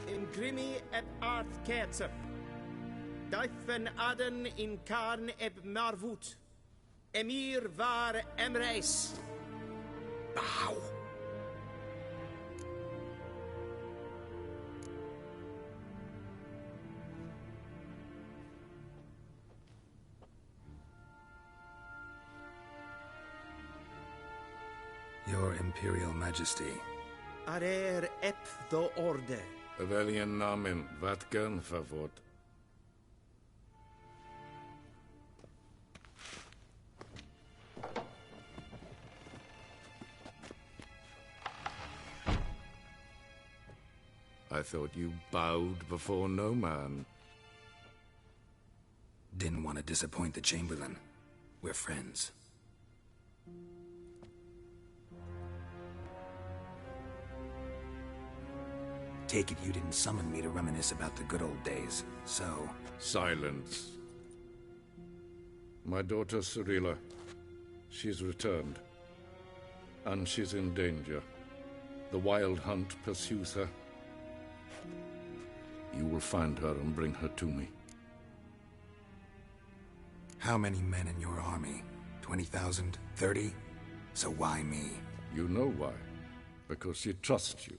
In grimi eb art ketzer. Daifen aden in karn eb marvut. Emir var emreis. Bow. Your Imperial Majesty. Arer ep do orde. Avelian namen, vatgan favot. I thought you bowed before no man. Didn't want to disappoint the Chamberlain. We're friends. Take it you didn't summon me to reminisce about the good old days, so... Silence. My daughter Cirilla, she's returned. And she's in danger. The Wild Hunt pursues her. You will find her and bring her to me. How many men in your army? 20,000? 30? So why me? You know why. Because she trusts you.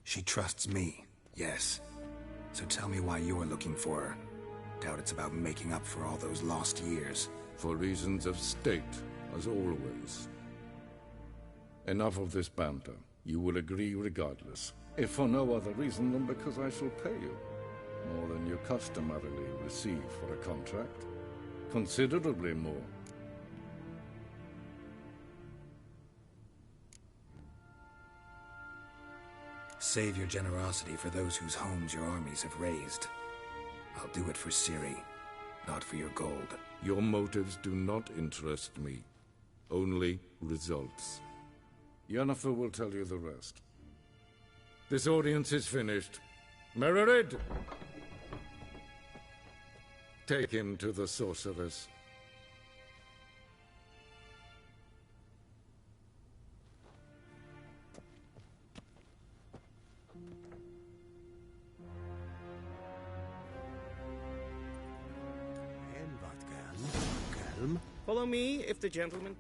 She trusts me, yes. So tell me why you're looking for her. Doubt it's about making up for all those lost years. For reasons of state, as always. Enough of this banter. You will agree regardless. If for no other reason than because I shall pay you. More than you customarily receive for a contract. Considerably more. Save your generosity for those whose homes your armies have razed. I'll do it for Ciri, not for your gold. Your motives do not interest me. Only results. Yennefer will tell you the rest. This audience is finished. Mererid! Take him to the sorceress. Follow me, if the gentleman...